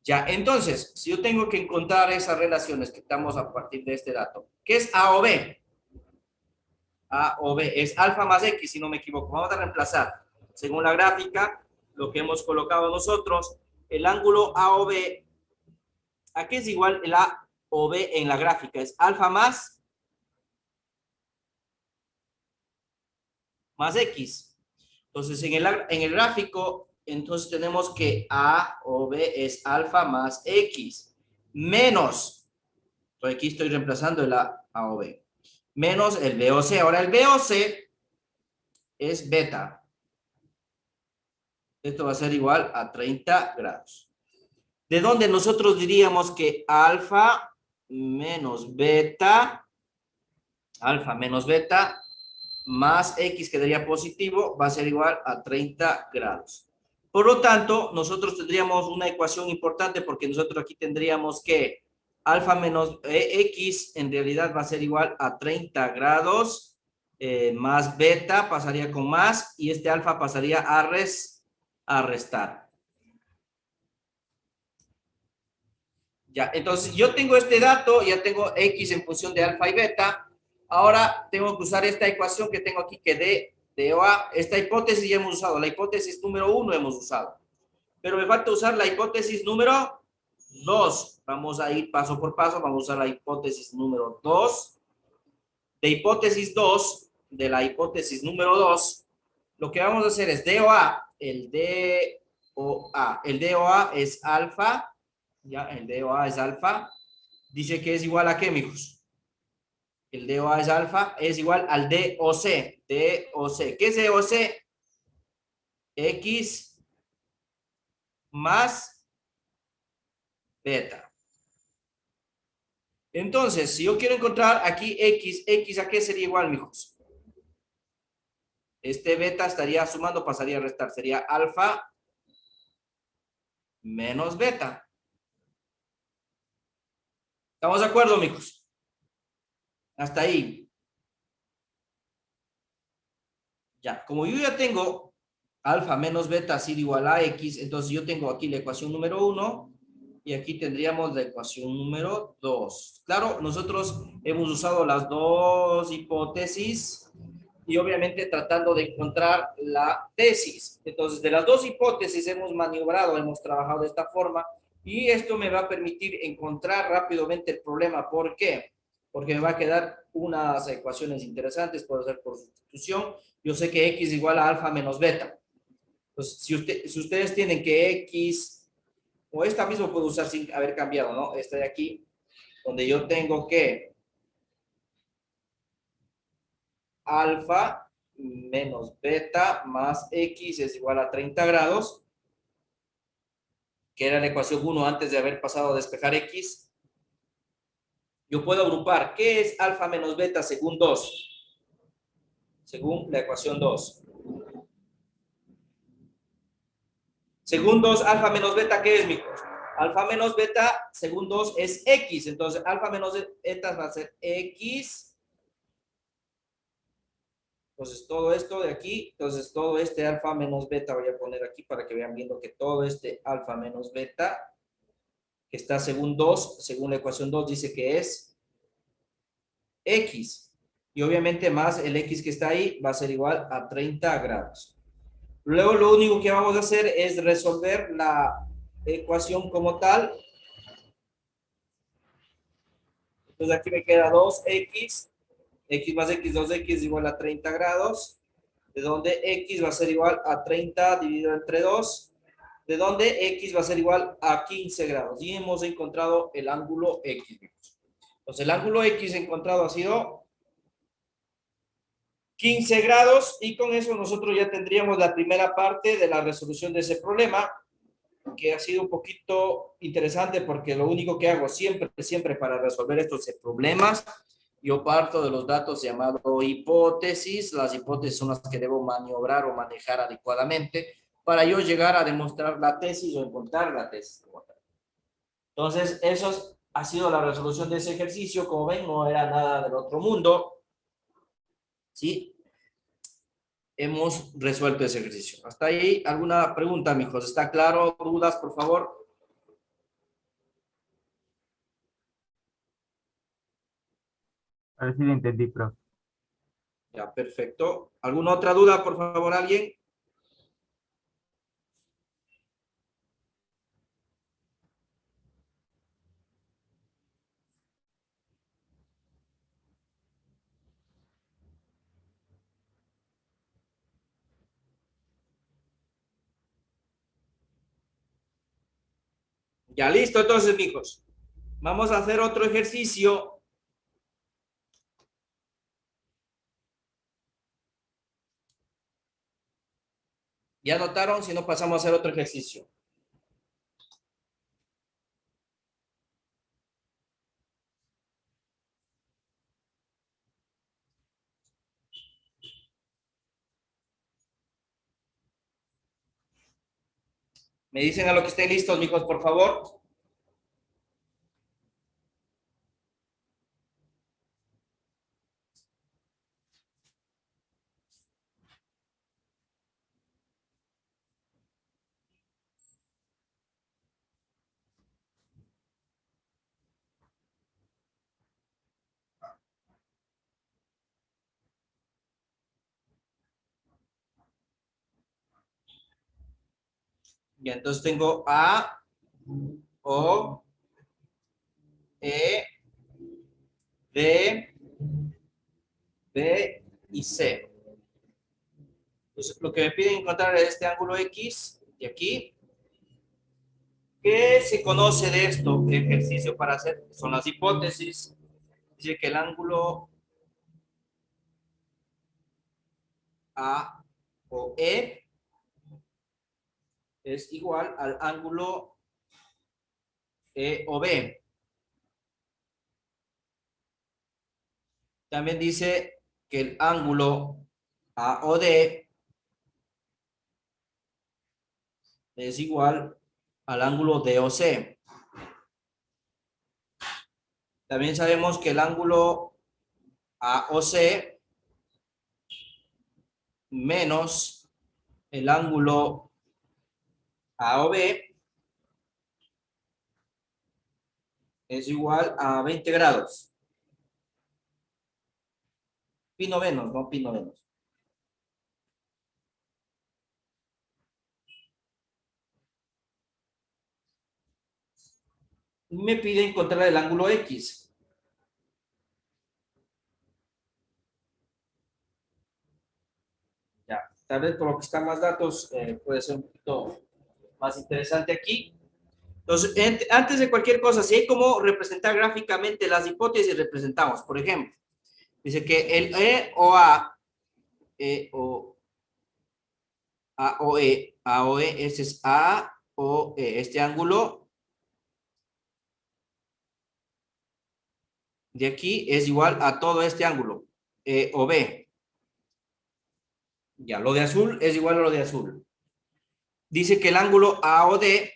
Ya, entonces, si yo tengo que encontrar esas relaciones que estamos a partir de este dato, ¿qué es A o B? A o B es alfa más X, si no me equivoco. Vamos a reemplazar, según la gráfica, lo que hemos colocado nosotros, el ángulo A o B, ¿a qué es igual el A o B en la gráfica? Es alfa más X. Entonces, en el gráfico, entonces tenemos que A o B es alfa más X, menos, entonces aquí estoy reemplazando el A o B, menos el B o C. Ahora, el B o C es beta. Esto va a ser igual a 30 grados. ¿De dónde nosotros diríamos que alfa menos beta más X quedaría positivo, va a ser igual a 30 grados. Por lo tanto, nosotros tendríamos una ecuación importante porque nosotros aquí tendríamos que alfa menos X en realidad va a ser igual a 30 grados más beta pasaría con más y este alfa pasaría a restar. Ya, entonces yo tengo este dato, ya tengo X en función de alfa y beta. Ahora tengo que usar esta ecuación que tengo aquí, que D o A. Esta hipótesis ya hemos usado, la hipótesis número 1 hemos usado. Pero me falta usar la hipótesis número 2. Vamos a ir paso por paso, vamos a usar la hipótesis número 2. De hipótesis 2, de la hipótesis número 2, lo que vamos a hacer es D o A. El D o A es alfa. Ya, el DOA es alfa. Dice que es igual a qué, mijos. El DOA es alfa, es igual al DOC. DOC. ¿Qué es DOC? X más beta. Entonces, si yo quiero encontrar aquí X ¿a qué sería igual, mijos? Este beta estaría sumando, pasaría a restar. Sería alfa menos beta. ¿Estamos de acuerdo, mijos? Hasta ahí. Ya, como yo ya tengo alfa menos beta sido igual a X, entonces yo tengo aquí la ecuación número 1 y aquí tendríamos la ecuación número 2. Claro, nosotros hemos usado las dos hipótesis y obviamente tratando de encontrar la tesis. Entonces, de las dos hipótesis hemos maniobrado, hemos trabajado de esta forma y esto me va a permitir encontrar rápidamente el problema. ¿Por qué? Porque me va a quedar unas ecuaciones interesantes, puedo hacer por sustitución. Yo sé que X igual a alfa menos beta. Entonces, si ustedes tienen que X, o esta misma puedo usar sin haber cambiado, ¿no? Esta de aquí, donde yo tengo que alfa menos beta más x es igual a 30 grados, que era la ecuación 1 antes de haber pasado a despejar x. Yo puedo agrupar, ¿qué es alfa menos beta según 2? Según la ecuación 2. Según 2, alfa menos beta, ¿qué es, mijos? Alfa menos beta, según 2, es x. Entonces, alfa menos beta va a ser x. Entonces, todo esto de aquí, entonces todo este alfa menos beta voy a poner aquí para que vean viendo que todo este alfa menos beta, que está según 2, según la ecuación 2, dice que es x. Y obviamente más el x que está ahí va a ser igual a 30 grados. Luego lo único que vamos a hacer es resolver la ecuación como tal. Entonces aquí me queda 2x, x más x, 2x igual a 30 grados, de donde x va a ser igual a 30 dividido entre 2, de donde x va a ser igual a 15 grados. Y hemos encontrado el ángulo x. Entonces el ángulo x encontrado ha sido 15 grados y con eso nosotros ya tendríamos la primera parte de la resolución de ese problema, que ha sido un poquito interesante porque lo único que hago siempre para resolver estos problemas, yo parto de los datos llamados hipótesis. Las hipótesis son las que debo maniobrar o manejar adecuadamente para yo llegar a demostrar la tesis o encontrar la tesis. Entonces, eso ha sido la resolución de ese ejercicio. Como ven, no era nada del otro mundo. ¿Sí? Hemos resuelto ese ejercicio. ¿Hasta ahí alguna pregunta, mijos? ¿Está claro? ¿Dudas, por favor? A ver si lo entendí, profe. Ya, perfecto. ¿Alguna otra duda, por favor, alguien? Ya, listo, entonces, mijos. Vamos a hacer otro ejercicio. ¿Ya notaron? Si no, pasamos a hacer otro ejercicio. Me dicen a lo que estén listos, mijos, por favor. Ya, entonces tengo A, O, E, D, B y C. Entonces, lo que me piden encontrar es este ángulo X de aquí. ¿Qué se conoce de esto? El ejercicio para hacer son las hipótesis. Dice que el ángulo A o E es igual al ángulo E o B. También dice que el ángulo A o D es igual al ángulo D o C. También sabemos que el ángulo A o C menos el ángulo A o B es igual a 20 grados. Pi novenos, no pi novenos. Me pide encontrar el ángulo X. Ya, tal vez por lo que están más datos puede ser un poquito más interesante aquí. Entonces, antes de cualquier cosa, si hay como representar gráficamente las hipótesis, representamos. Por ejemplo, dice que el E o A, E o A o E, ese es A o E. Este ángulo de aquí es igual a todo este ángulo, E o B. Ya, lo de azul es igual a lo de azul. Dice que el ángulo A o D,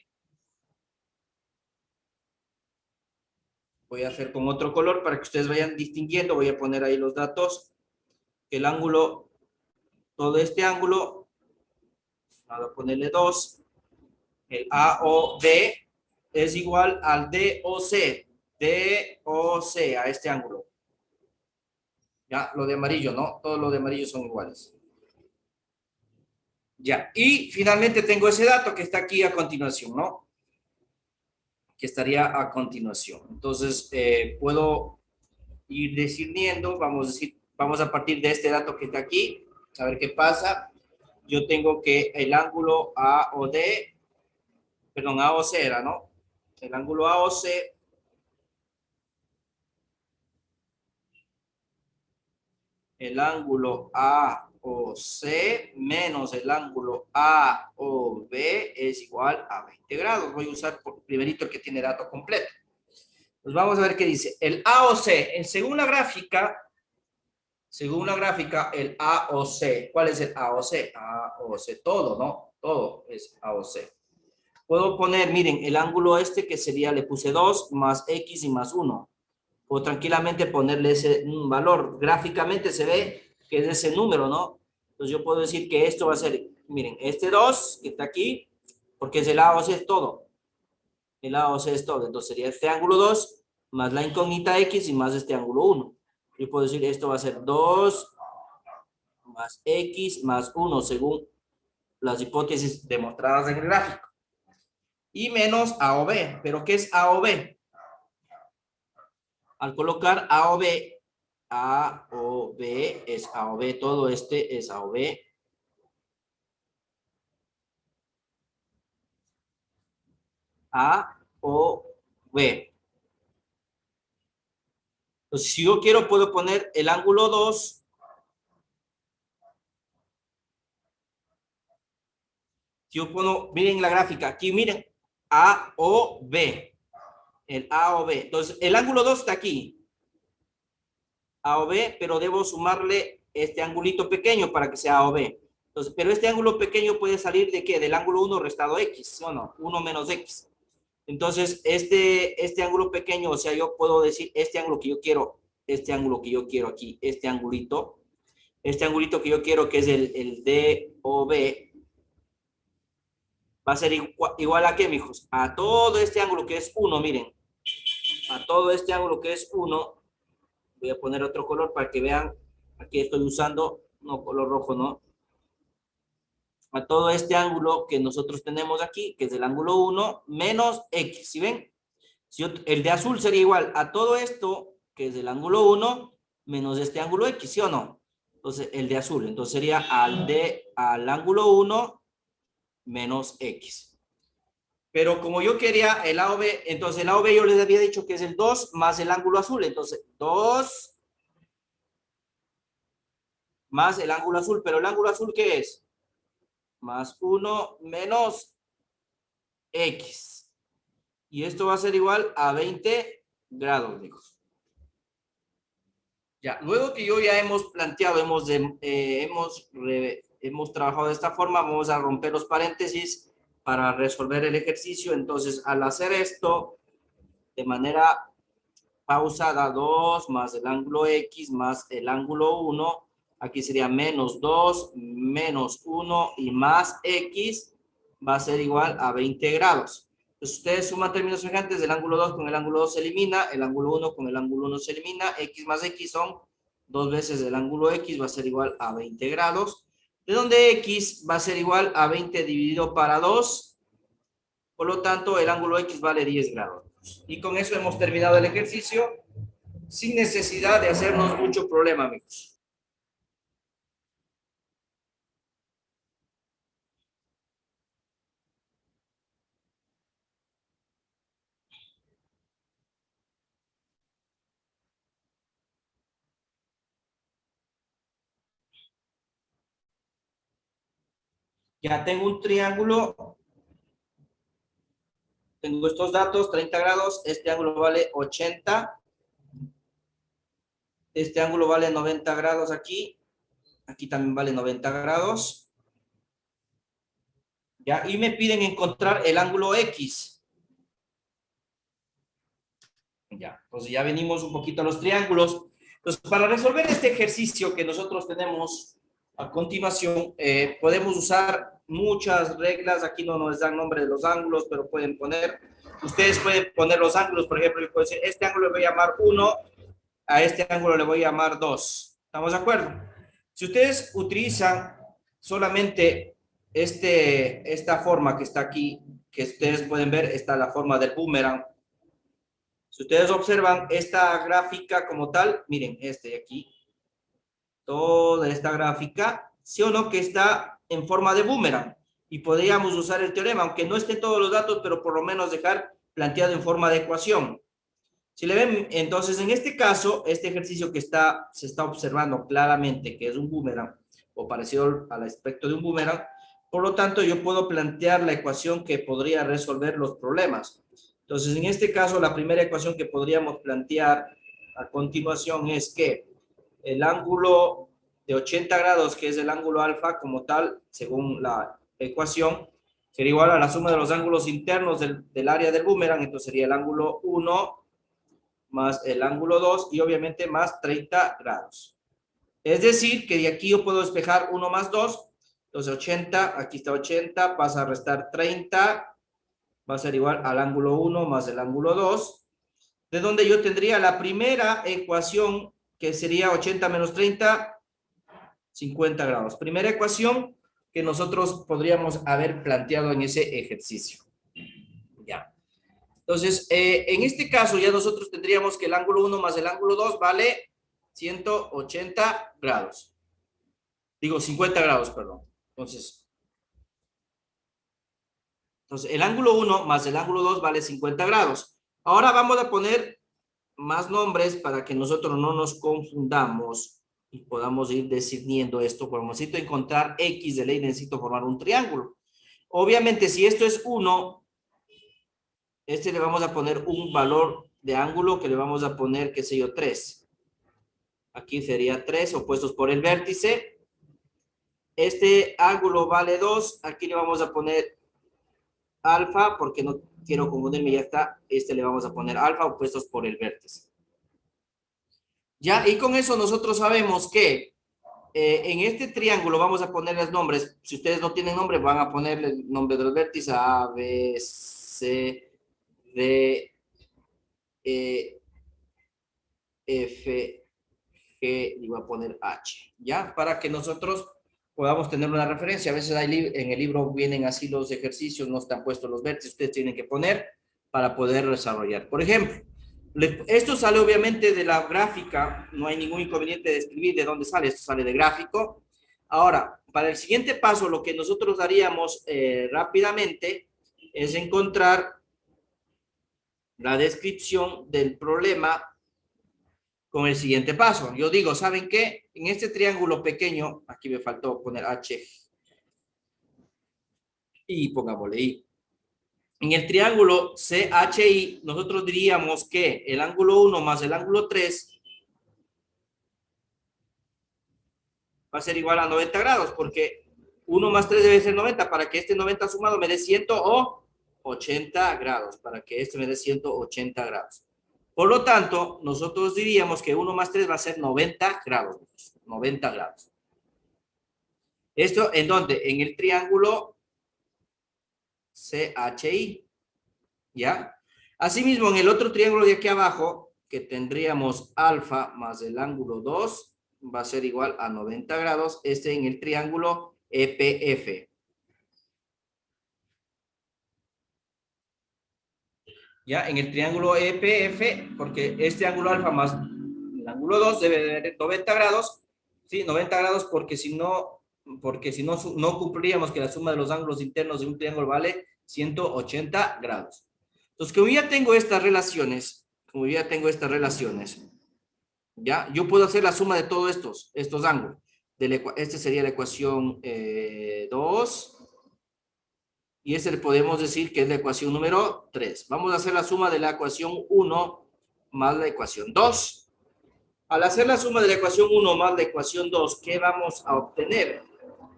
voy a hacer con otro color para que ustedes vayan distinguiendo, voy a poner ahí los datos. El ángulo, todo este ángulo, voy a ponerle 2, el A o D es igual al D o C, a este ángulo. Ya, lo de amarillo, ¿no? Todo lo de amarillo son iguales. Ya, y finalmente tengo ese dato que está aquí a continuación, ¿no? Que estaría a continuación. Entonces, puedo ir discerniendo, vamos a partir de este dato que está aquí, a ver qué pasa. Yo tengo que el ángulo A o D, perdón, A o C era, ¿no? El ángulo A o C, el ángulo A o C menos el ángulo A o B es igual a 20 grados. Voy a usar por primerito el que tiene dato completo. Pues vamos a ver qué dice. El A o C, según la gráfica, el A o C. ¿Cuál es el A o C? A o C, todo, ¿no? Todo es A o C. Puedo poner, miren, el ángulo este que sería, le puse 2 más X y más 1. Puedo tranquilamente ponerle ese valor. Gráficamente se ve que es ese número, ¿no? Entonces yo puedo decir que esto va a ser, miren, este 2 que está aquí, porque es el A o C es todo. El A o C es todo. Entonces sería este ángulo 2 más la incógnita X y más este ángulo 1. Yo puedo decir esto va a ser 2 más X más 1 según las hipótesis demostradas en el gráfico. Y menos A o B. ¿Pero qué es A o B? Al colocar A o B, es A o B, todo este es A o B. A o B. Entonces, si yo quiero, puedo poner el ángulo 2. Si yo pongo, miren la gráfica, aquí miren, A o B. El A o B. Entonces, el ángulo 2 está aquí. A o B, pero debo sumarle este angulito pequeño para que sea A o B. Entonces, pero este ángulo pequeño puede salir de qué? Del ángulo 1 restado X, ¿sí o no? 1 menos X. Entonces, este ángulo pequeño, o sea, yo puedo decir este ángulo que yo quiero, este ángulo que yo quiero aquí, este angulito que yo quiero, que es el DOB, va a ser igual a qué, mijos? A todo este ángulo que es 1, miren. A todo este ángulo que es 1, voy a poner otro color para que vean, aquí estoy usando, no, color rojo, no. A todo este ángulo que nosotros tenemos aquí, que es el ángulo 1, menos X, ¿sí ven? Si el de azul sería igual a todo esto, que es el ángulo 1, menos este ángulo X, ¿sí o no? Entonces, el de azul. Entonces, sería al ángulo 1 menos X. Pero como yo quería el A o B, entonces el A o B yo les había dicho que es el 2 más el ángulo azul. Entonces, 2 más el ángulo azul. Pero el ángulo azul, ¿qué es? Más 1 menos X. Y esto va a ser igual a 20 grados, amigos. Ya, luego que yo ya hemos planteado, hemos trabajado de esta forma, vamos a romper los paréntesis para resolver el ejercicio. Entonces, al hacer esto de manera pausada, 2 más el ángulo X más el ángulo 1, aquí sería menos 2, menos 1 y más X va a ser igual a 20 grados. Entonces, ustedes suman términos semejantes, el ángulo 2 con el ángulo 2 se elimina, el ángulo 1 con el ángulo 1 se elimina, X más X son 2 veces el ángulo X, va a ser igual a 20 grados, de donde X va a ser igual a 20 dividido para 2, por lo tanto, el ángulo X vale 10 grados. Y con eso hemos terminado el ejercicio sin necesidad de hacernos mucho problema, amigos. Ya tengo un triángulo. Tengo estos datos, 30 grados. Este ángulo vale 80. Este ángulo vale 90 grados aquí. Aquí también vale 90 grados. Ya, y me piden encontrar el ángulo X. Ya, entonces ya venimos un poquito a los triángulos. Entonces, para resolver este ejercicio que nosotros tenemos a continuación, podemos usar muchas reglas. Aquí no nos dan nombre de los ángulos, pero pueden poner, ustedes pueden poner los ángulos. Por ejemplo, yo puedo decir, este ángulo le voy a llamar 1, a este ángulo le voy a llamar 2. ¿Estamos de acuerdo? Si ustedes utilizan solamente esta forma que está aquí, que ustedes pueden ver, está la forma del boomerang. Si ustedes observan esta gráfica como tal, miren, de aquí, toda esta gráfica, sí o no que está en forma de boomerang. Y podríamos usar el teorema, aunque no esté todos los datos, pero por lo menos dejar planteado en forma de ecuación. Si le ven, entonces en este caso, este ejercicio que se está observando claramente que es un boomerang, o parecido al aspecto de un boomerang, por lo tanto yo puedo plantear la ecuación que podría resolver los problemas. Entonces en este caso la primera ecuación que podríamos plantear a continuación es que el ángulo de 80 grados, que es el ángulo alfa como tal, según la ecuación, sería igual a la suma de los ángulos internos del área del boomerang. Entonces sería el ángulo 1 más el ángulo 2 y obviamente más 30 grados. Es decir, que de aquí yo puedo despejar 1 más 2, entonces 80, aquí está 80, pasa a restar 30, va a ser igual al ángulo 1 más el ángulo 2, de donde yo tendría la primera ecuación, que sería 80 menos 30, 50 grados. Primera ecuación que nosotros podríamos haber planteado en ese ejercicio. Ya. Entonces, en este caso ya nosotros tendríamos que el ángulo 1 más el ángulo 2 vale 180 grados. Digo, 50 grados, perdón. Entonces, el ángulo 1 más el ángulo 2 vale 50 grados. Ahora vamos a poner más nombres para que nosotros no nos confundamos y podamos ir decidiendo esto. Como necesito encontrar X de ley, necesito formar un triángulo. Obviamente, si esto es 1, le vamos a poner un valor de ángulo que le vamos a poner, qué sé yo, 3. Aquí sería 3 opuestos por el vértice. Este ángulo vale 2. Aquí le vamos a poner alfa, porque no quiero confundirme, ya está. Le vamos a poner alfa opuestos por el vértice. Ya, y con eso nosotros sabemos que en este triángulo vamos a ponerles nombres. Si ustedes no tienen nombre, van a ponerle el nombre de los vértices A, B, C, D, E, F, G, y voy a poner H, ¿ya? Para que nosotros podamos tener una referencia. A veces en el libro vienen así los ejercicios, no están puestos los vértices, ustedes tienen que poner para poder desarrollar. Por ejemplo, esto sale obviamente de la gráfica, no hay ningún inconveniente de escribir de dónde sale, esto sale de gráfico. Ahora, para el siguiente paso, lo que nosotros haríamos rápidamente es encontrar la descripción del problema con el siguiente paso. Yo digo, ¿saben qué? En este triángulo pequeño, aquí me faltó poner H y pongámosle I. En el triángulo CHI, nosotros diríamos que el ángulo 1 más el ángulo 3 va a ser igual a 90 grados, porque 1 más 3 debe ser 90, para que este 90 sumado me dé 180 grados, para que este me dé 180 grados. Por lo tanto, nosotros diríamos que 1 más 3 va a ser 90 grados. 90 grados. ¿Esto en dónde? En el triángulo CHI. ¿Ya? Asimismo, en el otro triángulo de aquí abajo, que tendríamos alfa más el ángulo 2, va a ser igual a 90 grados. En el triángulo EPF. Ya, en el triángulo EPF, porque este ángulo alfa más el ángulo 2 debe de 90 grados. Sí, 90 grados porque si no, no cumpliríamos que la suma de los ángulos internos de un triángulo vale 180 grados. Entonces, como ya tengo estas relaciones, ya, yo puedo hacer la suma de todos estos ángulos. Esta sería la ecuación 2, Y ese le podemos decir que es la ecuación número 3. Vamos a hacer la suma de la ecuación 1 más la ecuación 2. Al hacer la suma de la ecuación 1 más la ecuación 2, ¿qué vamos a obtener?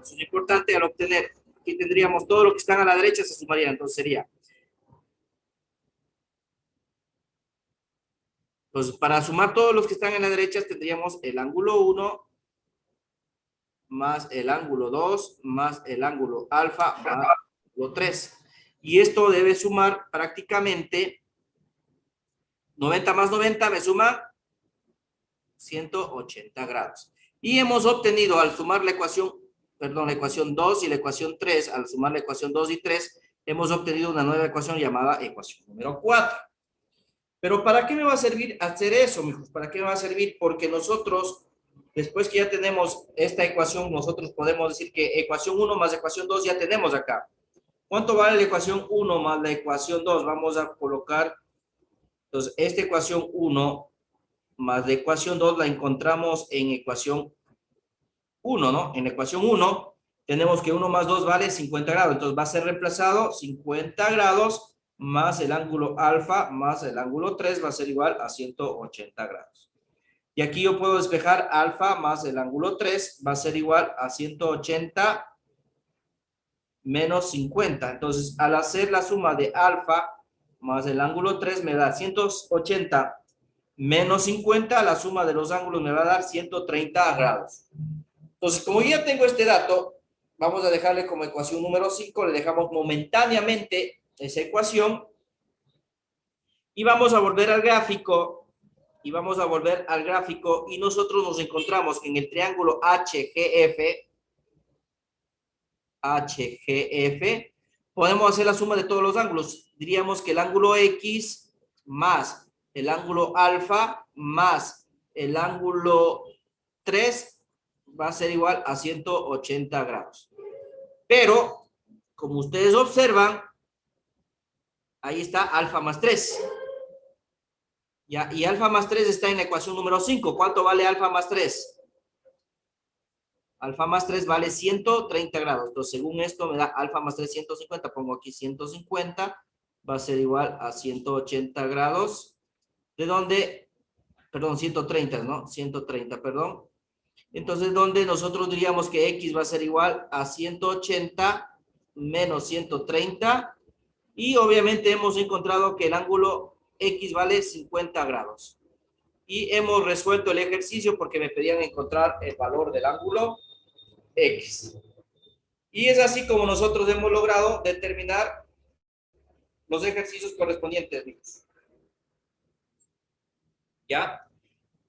Eso es importante al obtener. Aquí tendríamos todo lo que están a la derecha se sumaría. Entonces sería. Entonces, para sumar todos los que están en la derecha, tendríamos el ángulo 1 más el ángulo 2 más el ángulo alfa más el ángulo 3. Y esto debe sumar prácticamente 90 más 90 me suma 180 grados. Y hemos obtenido al sumar la ecuación 2 y la ecuación 3, al sumar la ecuación 2 y 3, hemos obtenido una nueva ecuación llamada ecuación número 4. Pero ¿para qué me va a servir hacer eso, mijos? ¿Para qué me va a servir? Porque nosotros, después que ya tenemos esta ecuación, nosotros podemos decir que ecuación 1 más ecuación 2 ya tenemos acá. ¿Cuánto vale la ecuación 1 más la ecuación 2? Vamos a colocar, entonces, esta ecuación 1 más la ecuación 2 la encontramos en ecuación 1, ¿no? En ecuación 1 tenemos que 1 más 2 vale 50 grados. Entonces va a ser reemplazado 50 grados más el ángulo alfa más el ángulo 3 va a ser igual a 180 grados. Y aquí yo puedo despejar alfa más el ángulo 3 va a ser igual a 180 menos 50. Entonces, al hacer la suma de alfa más el ángulo 3 me da 180 menos 50, la suma de los ángulos me va a dar 130 grados. Entonces, como ya tengo este dato, vamos a dejarle como ecuación número 5, le dejamos momentáneamente esa ecuación y vamos a volver al gráfico y nosotros nos encontramos que en el triángulo HGF, podemos hacer la suma de todos los ángulos. Diríamos que el ángulo X más el ángulo alfa más el ángulo 3 va a ser igual a 180 grados. Pero, como ustedes observan, ahí está alfa más 3. ¿Ya? Y alfa más 3 está en la ecuación número 5. ¿Cuánto vale alfa más 3? Alfa más 3 vale 130 grados. Entonces, según esto, me da alfa más 3, 150. Pongo aquí 150. Va a ser igual a 180 grados. ¿De dónde? Perdón, 130, ¿no? 130, perdón. Entonces, donde nosotros diríamos que X va a ser igual a 180 menos 130. Y obviamente hemos encontrado que el ángulo X vale 50 grados. Y hemos resuelto el ejercicio porque me pedían encontrar el valor del ángulo X. Y es así como nosotros hemos logrado determinar los ejercicios correspondientes. ¿Ya?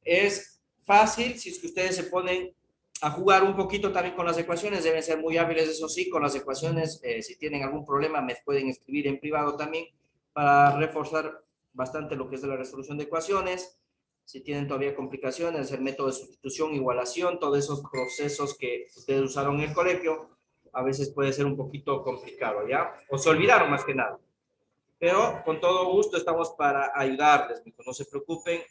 Es fácil si es que ustedes se ponen a jugar un poquito también con las ecuaciones, deben ser muy hábiles, eso sí, con las ecuaciones. Si tienen algún problema me pueden escribir en privado también para reforzar bastante lo que es de la resolución de ecuaciones. Si tienen todavía complicaciones, el método de sustitución, igualación, todos esos procesos que ustedes usaron en el colegio, a veces puede ser un poquito complicado, ¿ya? O se olvidaron más que nada. Pero con todo gusto estamos para ayudarles, no se preocupen.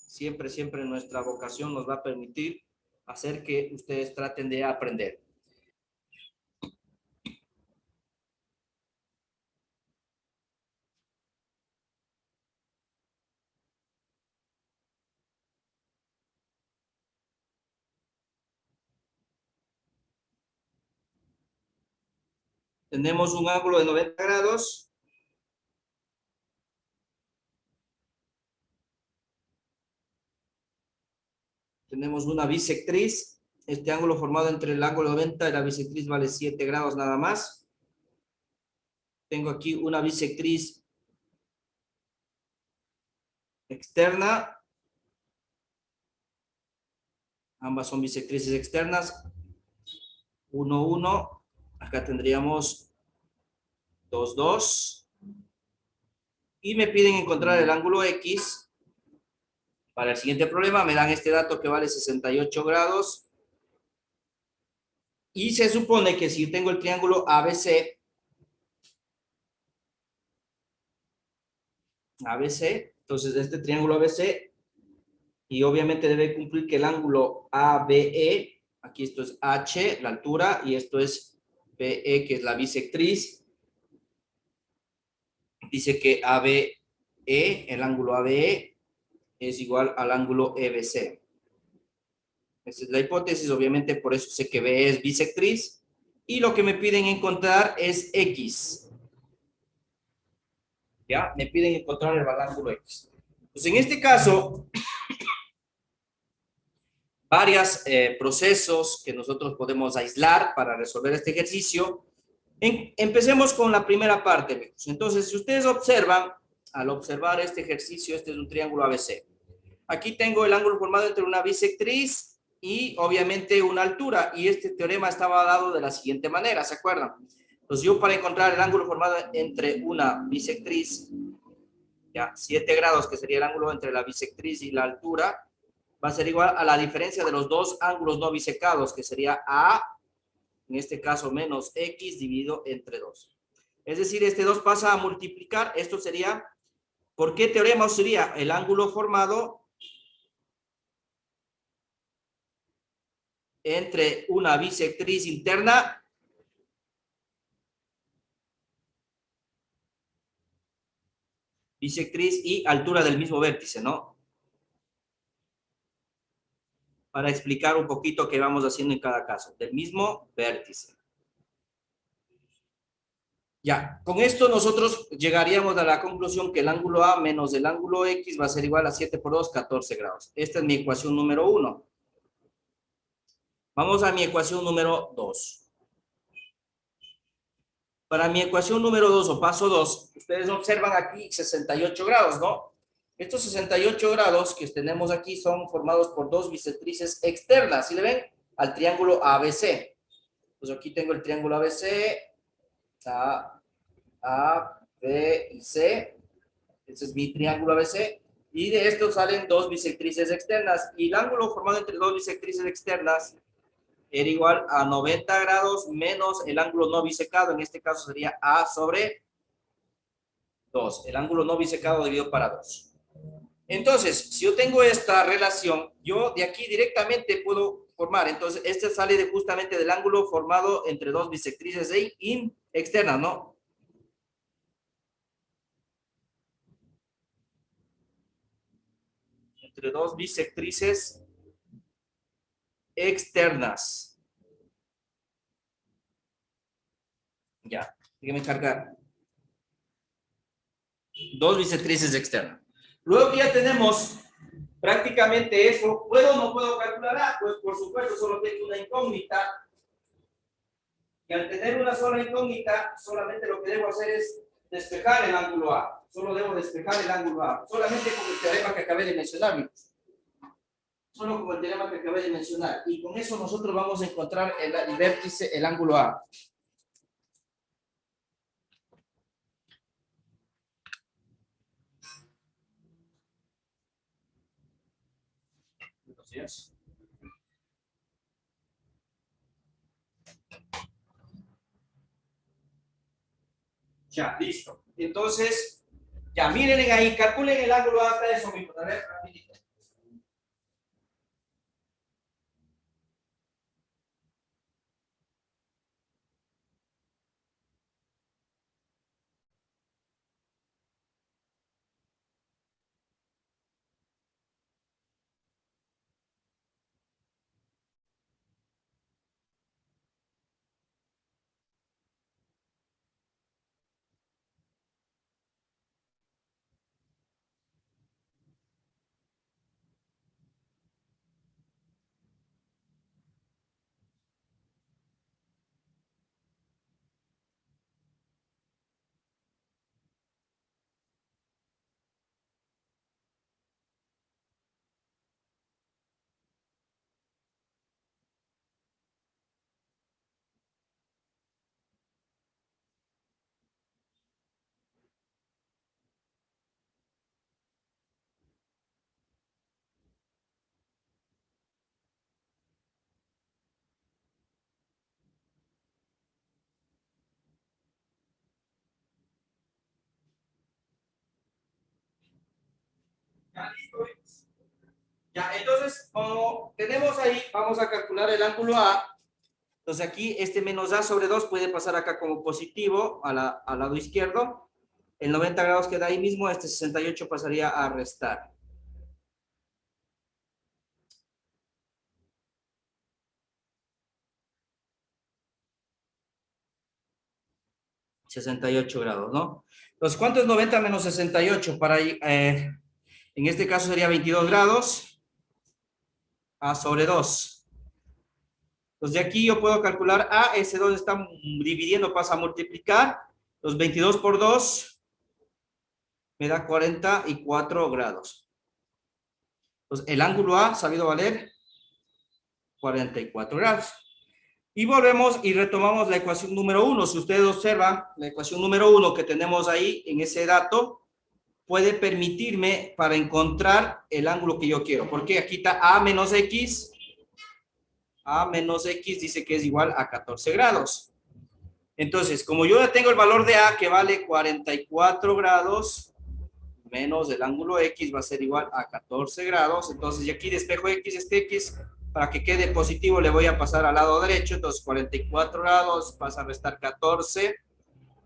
Siempre, siempre nuestra vocación nos va a permitir hacer que ustedes traten de aprender. Tenemos un ángulo de 90 grados. Tenemos una bisectriz. Este ángulo formado entre el ángulo 90 y la bisectriz vale 7 grados nada más. Tengo aquí una bisectriz externa. Ambas son bisectrices externas. 1, 1. Acá tendríamos 2, 2. Y me piden encontrar el ángulo X. Para el siguiente problema me dan este dato que vale 68 grados. Y se supone que si tengo el triángulo ABC, entonces este triángulo ABC, y obviamente debe cumplir que el ángulo ABE, aquí esto es H, la altura, y esto es BE, que es la bisectriz, dice que ABE, el ángulo ABE es igual al ángulo EBC. Esa es la hipótesis, obviamente por eso sé que B es bisectriz. Y lo que me piden encontrar es X. ¿Ya? Me piden encontrar el ángulo X. Pues en este caso, varios procesos que nosotros podemos aislar para resolver este ejercicio. Empecemos con la primera parte, amigos. Entonces, si ustedes observan, al observar este ejercicio, este es un triángulo ABC. Aquí tengo el ángulo formado entre una bisectriz y obviamente una altura. Y este teorema estaba dado de la siguiente manera, ¿se acuerdan? Entonces, yo para encontrar el ángulo formado entre una bisectriz, ya 7 grados, que sería el ángulo entre la bisectriz y la altura, va a ser igual a la diferencia de los dos ángulos no bisecados, que sería A, en este caso menos X dividido entre 2. Es decir, este 2 pasa a multiplicar, esto sería, ¿por qué teorema sería el ángulo formado entre una bisectriz interna y altura del mismo vértice, ¿no? Para explicar un poquito qué vamos haciendo en cada caso, del mismo vértice. Ya, con esto nosotros llegaríamos a la conclusión que el ángulo A menos el ángulo X va a ser igual a 7 por 2, 14 grados. Esta es mi ecuación número 1. Vamos a mi ecuación número 2. Para mi ecuación número 2 o paso 2, ustedes observan aquí 68 grados, ¿no? Estos 68 grados que tenemos aquí son formados por dos bisectrices externas, ¿sí le ven? Al triángulo ABC. Pues aquí tengo el triángulo ABC, A, B y C. Este es mi triángulo ABC. Y de esto salen dos bisectrices externas. Y el ángulo formado entre dos bisectrices externas era igual a 90 grados menos el ángulo no bisecado. En este caso sería A sobre 2. El ángulo no bisecado dividido para 2. Entonces, si yo tengo esta relación, yo de aquí directamente puedo formar. Entonces, este sale justamente del ángulo formado entre dos bisectrices externas, ¿no? Entre dos bisectrices externas. Ya, déjeme cargar. Dos bisectrices externas. Luego que ya tenemos prácticamente eso, ¿puedo o no puedo calcular A? Pues por supuesto, solo tengo una incógnita. Y al tener una sola incógnita, solamente lo que debo hacer es despejar el ángulo A. Solo debo despejar el ángulo A. Solamente con el teorema que acabé de mencionar. Solo con el teorema que acabé de mencionar. Y con eso nosotros vamos a encontrar el vértice, el ángulo A. Entonces, ya, listo. Entonces, ya, miren ahí, calculen el ángulo hasta eso mismo. A ver, rapidito. Ya, listo. Ya, entonces, como tenemos ahí, vamos a calcular el ángulo A. Entonces aquí este menos A sobre 2 puede pasar acá como positivo al lado izquierdo. El 90 grados queda ahí mismo, este 68 pasaría a restar. $68, ¿no? Entonces, ¿cuánto es 90 menos 68? En este caso sería 22 grados a sobre 2. Entonces, de aquí yo puedo calcular A, ese 2 está dividiendo, pasa a multiplicar. Los 22 por 2 me da 44 grados. Entonces, el ángulo A sabido valer 44 grados. Y volvemos y retomamos la ecuación número 1. Si ustedes observan, la ecuación número 1 que tenemos ahí en ese dato puede permitirme para encontrar el ángulo que yo quiero. Porque aquí está A menos X. A menos X dice que es igual a 14 grados. Entonces, como yo ya tengo el valor de A que vale 44 grados, menos el ángulo X va a ser igual a 14 grados. Entonces, y aquí despejo X, este X, para que quede positivo le voy a pasar al lado derecho. Entonces, 44 grados pasa a restar 14,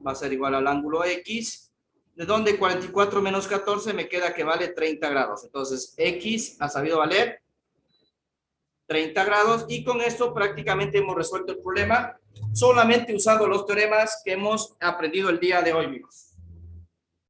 va a ser igual al ángulo X. ¿De dónde 44 menos 14? Me queda que vale 30 grados. Entonces, X ha sabido valer 30 grados. Y con esto prácticamente hemos resuelto el problema, solamente usando los teoremas que hemos aprendido el día de hoy, amigos.